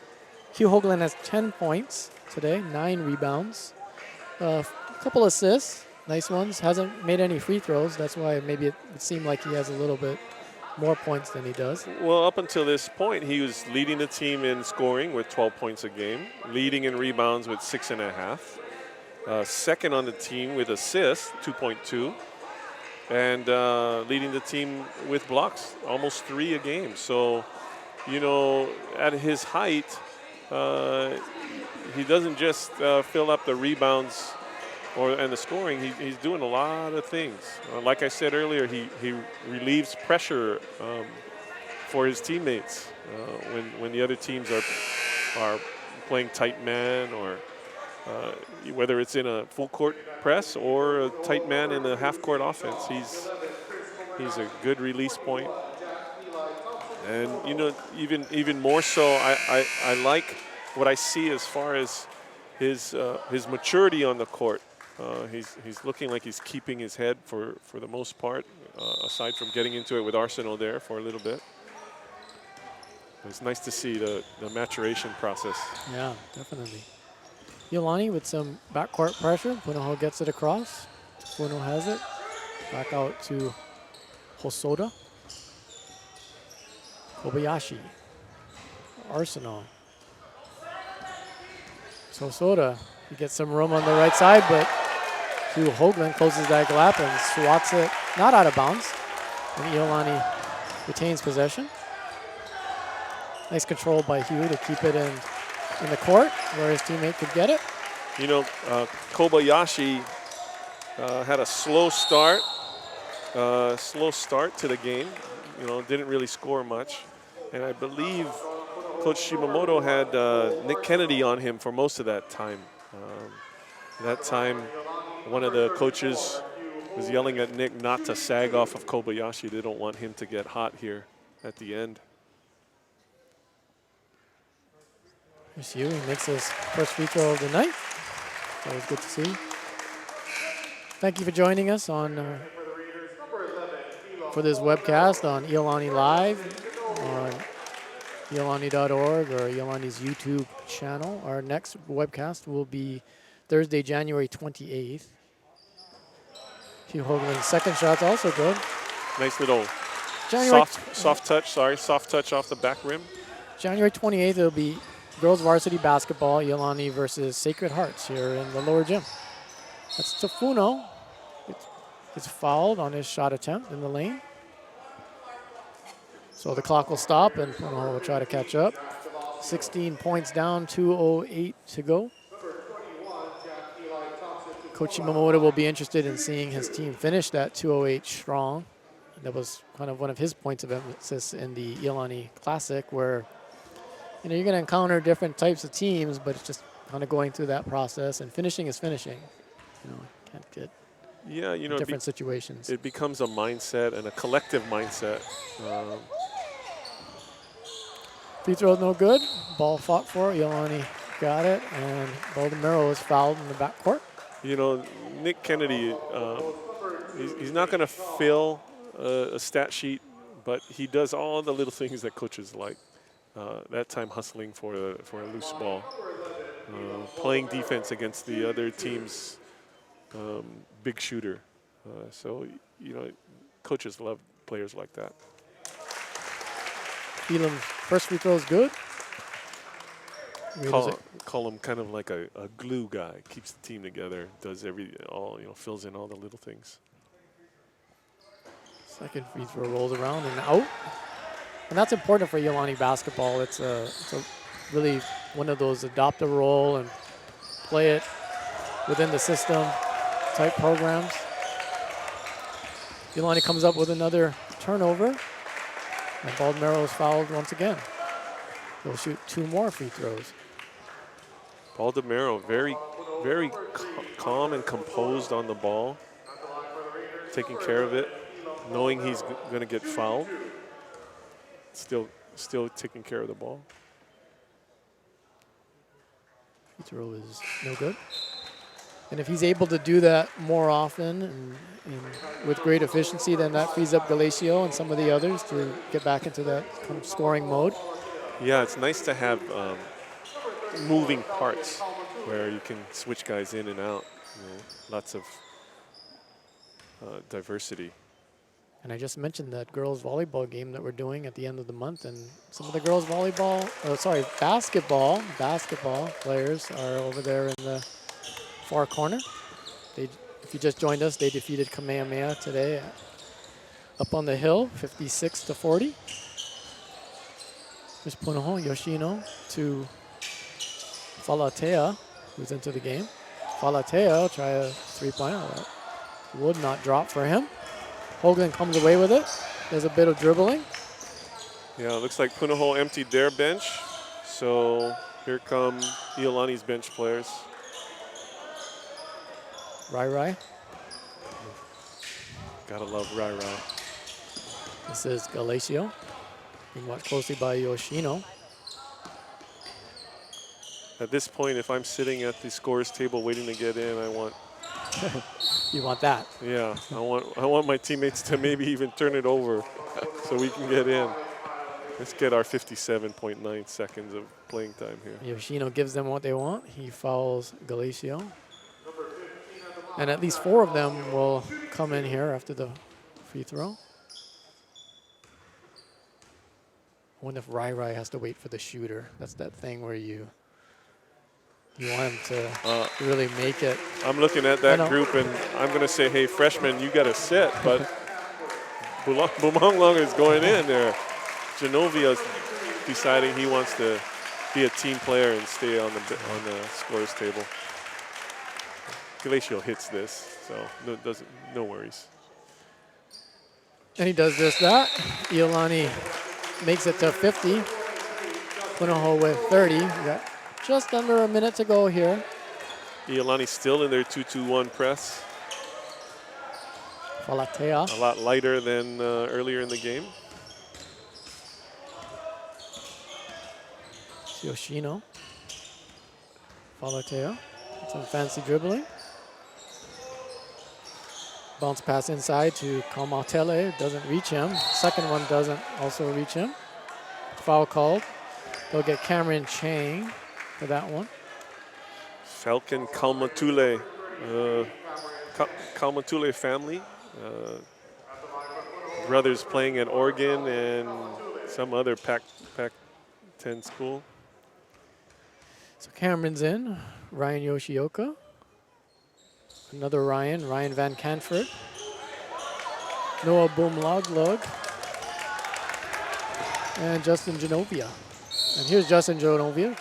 A: Hugh Hoagland has 10 points today, 9 rebounds, a couple assists, nice ones. Hasn't made any free throws. That's why maybe it would seem like he has a little bit more points than he does.
B: Well, up until this point, he was leading the team in scoring with 12 points a game, leading in rebounds with 6.5, second on the team with assists, 2.2. And leading the team with blocks, almost 3 a game. So, you know, at his height, he doesn't just fill up the rebounds and the scoring. He's doing a lot of things. Like I said earlier, he relieves pressure for his teammates when the other teams are playing tight man, or whether it's in a full court press or a tight man in the half court offense. He's a good release point. And you know, even more so, I like what I see as far as his maturity on the court. He's looking like he's keeping his head for the most part, aside from getting into it with Arsenal there for a little bit. It's nice to see the maturation process.
A: Yeah, definitely. Iolani with some backcourt pressure. Punahou gets it across. Punahou has it. Back out to Hosoda. Kobayashi. Arsenal. So Hosoda, he gets some room on the right side, but Hugh Hoagland closes that gap and swats it not out of bounds. And Iolani retains possession. Nice control by Hugh to keep it in the court where his teammate could get it.
B: You know, Kobayashi had a slow start to the game. You know, didn't really score much. And I believe Coach Shimamoto had Nick Kennedy on him for most of that time. That time, one of the coaches was yelling at Nick not to sag off of Kobayashi. They don't want him to get hot here at the end.
A: Here's Hugh. He makes his first free throw of the night. Always good to see. Thank you for joining us on for this webcast on Iolani Live. on Iolani.org or Iolani's YouTube channel. Our next webcast will be Thursday, January 28th. Hugh Hoagland's second shot's also good.
B: Nice little
A: January
B: soft touch off the back rim.
A: January 28th, it'll be girls varsity basketball, Iolani versus Sacred Hearts here in the lower gym. That's Tafuno. It's fouled on his shot attempt in the lane. So the clock will stop and Punahou will try to catch up. 16 points down, 2:08 to go. Coach Shimamoto will be interested in seeing his team finish that 2:08 strong. That was kind of one of his points of emphasis in the Iolani Classic, where you're going to encounter different types of teams, but it's just kind of going through that process, and finishing is finishing. Can't get different situations.
B: It becomes a mindset and a collective mindset.
A: Free throw no good. Ball fought for. Iolani got it, and Baldemiro was fouled in the backcourt.
B: Nick Kennedy, he's not going to fill a stat sheet, but he does all the little things that coaches like. That time hustling for a loose ball, playing defense against the other team's big shooter. So coaches love players like that.
A: Elam's first free throw is good.
B: Call him kind of like a glue guy. Keeps the team together. Does fills in all the little things.
A: Second free throw rolls around and out. And that's important for Iolani basketball. It's a really one of those adopt a role and play it within the system type programs. Iolani comes up with another turnover, and Baldemiro is fouled once again. He'll shoot 2 more free throws.
B: Baldemiro, very, very calm and composed on the ball, taking care of it, knowing he's going to get fouled. Still taking care of the ball.
A: Free throw is no good. And if he's able to do that more often and with great efficiency, then that frees up Galacio and some of the others to get back into that kind of scoring mode.
B: Yeah, it's nice to have moving parts where you can switch guys in and out. Lots of diversity.
A: And I just mentioned that girls volleyball game that we're doing at the end of the month, and some of the girls basketball players are over there in the far corner. If you just joined us, they defeated Kamehameha today up on the hill, 56-40. There's Punahou, Yoshino to Falatea, who's into the game. Falatea will try a three-pointer. That would not drop for him. Hoagland comes away with it. There's a bit of dribbling.
B: Yeah, it looks like Punahou emptied their bench. So here come Iolani's bench players.
A: Rai.
B: Gotta love Rai.
A: This is Galacio, being watched closely by Yoshino.
B: At this point, if I'm sitting at the scores table waiting to get in, I want...
A: You want that?
B: Yeah, I want my teammates to maybe even turn it over so we can get in. Let's get our 57.9 seconds of playing time here.
A: Yoshino gives them what they want. He fouls Galacio. And at least 4 of them will come in here after the free throw. I wonder if Rai has to wait for the shooter. That's that thing where you want him to really make it.
B: I'm looking at that group, and I'm going to say, hey, freshman, you got to sit. But Bumanglong is going in there. Genovia's deciding he wants to be a team player and stay on the scores table. Galacio hits this, so no worries.
A: And he does just that. Iolani makes it to 50. Punahou with 30. We got just under a minute to go here.
B: Iolani still in their 2-2-1 press.
A: Falatea.
B: A lot lighter than earlier in the game.
A: Yoshino. Falatea. Some fancy dribbling. Bounce pass inside to Kaumatele. Doesn't reach him. Second one doesn't also reach him. foul called. They'll get Cameron Chang for that one.
B: Falcon Kalmatule, Kalmatule family. Brothers playing at Oregon and some other Pac-10 school.
A: So Cameron's in. Ryan Yoshioka. Another Ryan Van Canford. Noah Boomloglug. And Justin Genovia. And here's Justin Genovia.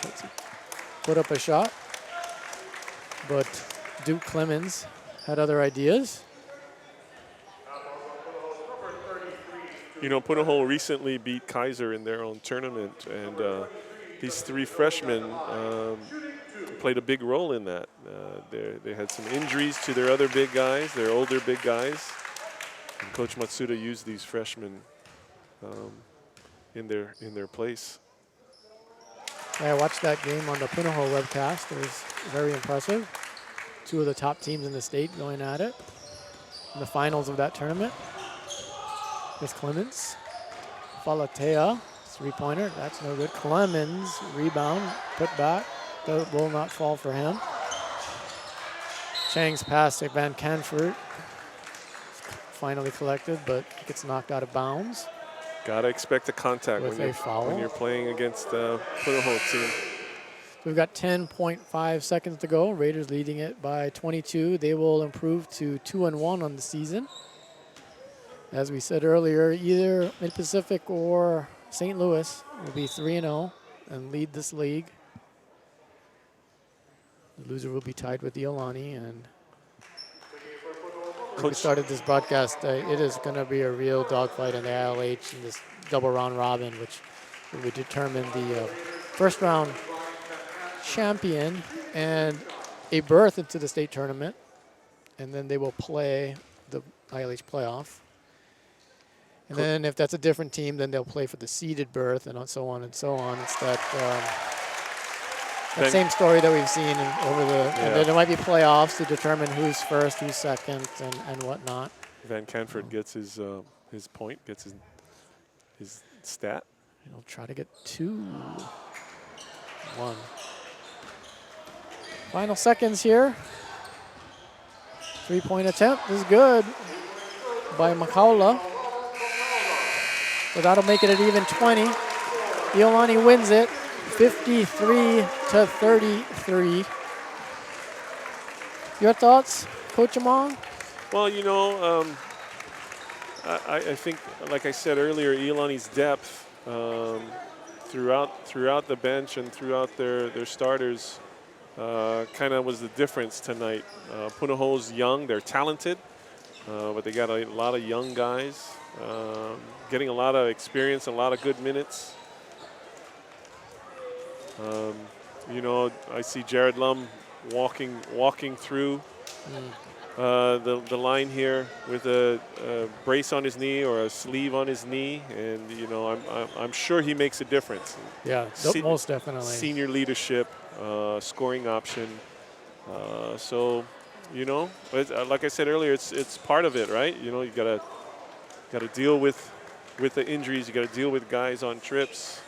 A: Put up a shot. But Duke Clemens had other ideas.
B: You know, Punahou recently beat Kaiser in their own tournament, and these 3 freshmen played a big role in that. They had some injuries to their other big guys, their older big guys, and Coach Matsuda used these freshmen in their place.
A: Yeah, I watched that game on the Punahou webcast. It was very impressive. 2 of the top teams in the state going at it in the finals of that tournament. Here's Clemens. Falatea, 3-pointer. That's no good. Clemens, rebound, put back. That will not fall for him. Chang's pass to Van Canford. Finally collected, but gets knocked out of bounds.
B: Gotta expect a contact
A: With a foul.
B: when you're playing against Punahou team.
A: We've got 10.5 seconds to go. Raiders leading it by 22. They will improve to 2-1 on the season. As we said earlier, either Mid-Pacific or St. Louis will be 3-0 and lead this league. The loser will be tied with Iolani. And when we started this broadcast, it is going to be a real dogfight in the ILH in this double round robin, which will determine the first round champion and a berth into the state tournament. And then they will play the ILH playoff. And then if that's a different team, then they'll play for the seeded berth and so on and so on. It's that same story that we've seen over the, and then there might be playoffs to determine who's first, who's second, and whatnot.
B: Van Canford gets his point, gets his stat.
A: He'll try to get 2-1. Final seconds here. 3-point attempt is good by Makaula. So that'll make it an even 20. Iolani wins it 53-33. Your thoughts, Coach Among?
B: Well, you know, I think, like I said earlier, Iolani's depth throughout the bench and throughout their starters kind of was the difference tonight. Punahou's young, they're talented, but they got a lot of young guys. Getting a lot of experience, a lot of good minutes. You know, I see Jared Lum walking through the line here with a brace on his knee or a sleeve on his knee, and you know, I'm sure he makes a difference.
A: Yeah, most definitely.
B: Senior leadership, scoring option. So, you know, like I said earlier, it's part of it, right? You know, you gotta deal with the injuries. You got to deal with guys on trips.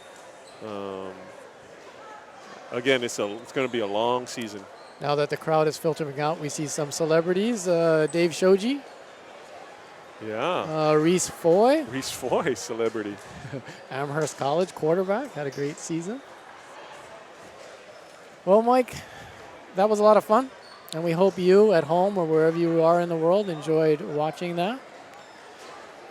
B: Again, it's going to be a long season.
A: Now that the crowd is filtering out, we see some celebrities. Dave Shoji.
B: Yeah.
A: Reese Foy.
B: Reese Foy, celebrity.
A: Amherst College quarterback, had a great season. Well, Mike, that was a lot of fun. And we hope you at home or wherever you are in the world enjoyed watching that.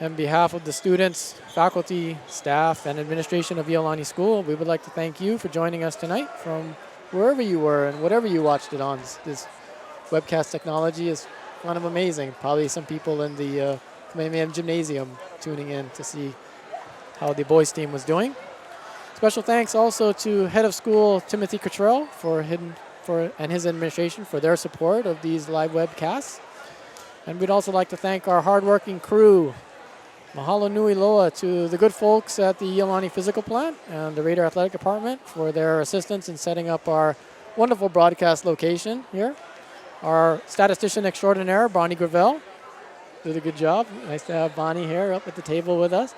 A: On behalf of the students, faculty, staff, and administration of Iolani School, we would like to thank you for joining us tonight from wherever you were and whatever you watched it on. This webcast technology is kind of amazing. Probably some people in the Kamehameha Gymnasium tuning in to see how the boys team was doing. Special thanks also to head of school Timothy Cottrell and his administration for their support of these live webcasts. And we'd also like to thank our hardworking crew. Mahalo nui loa to the good folks at the Iolani Physical Plant and the Raider Athletic Department for their assistance in setting up our wonderful broadcast location here. Our statistician extraordinaire, Bonnie Gravel, did a good job. Nice to have Bonnie here up at the table with us.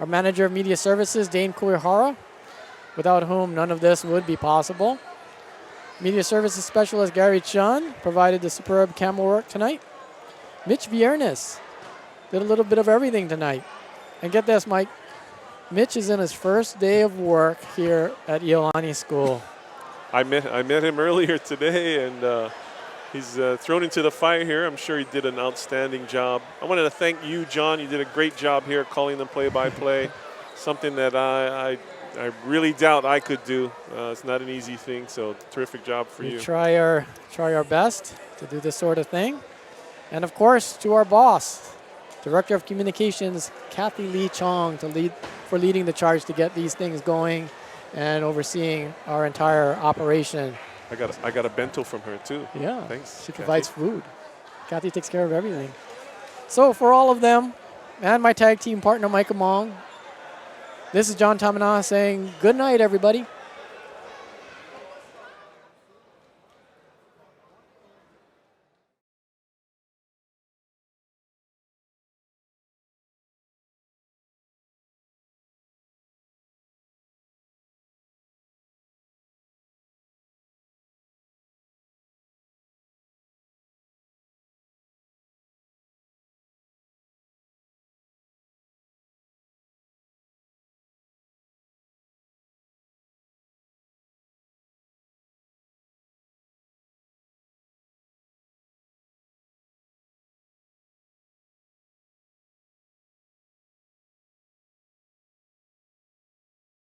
A: Our Manager of Media Services, Dane Kuihara, without whom none of this would be possible. Media Services Specialist Gary Chun provided the superb camera work tonight. Mitch Viernes did a little bit of everything tonight. And get this, Mike, Mitch is in his first day of work here at Iolani School.
B: I met him earlier today, and he's thrown into the fire here. I'm sure he did an outstanding job. I wanted to thank you, John. You did a great job here calling the play-by-play, something that I really doubt I could do. It's not an easy thing, so terrific job for you.
A: We try our best to do this sort of thing. And, of course, to our boss, Director of Communications, Kathy Lee Chong, for leading the charge to get these things going and overseeing our entire operation.
B: I got a bento from her too.
A: Yeah,
B: thanks.
A: She provides food. Kathy takes care of everything. So for all of them and my tag team partner, Mike Among, this is John Tamanaha saying good night, everybody.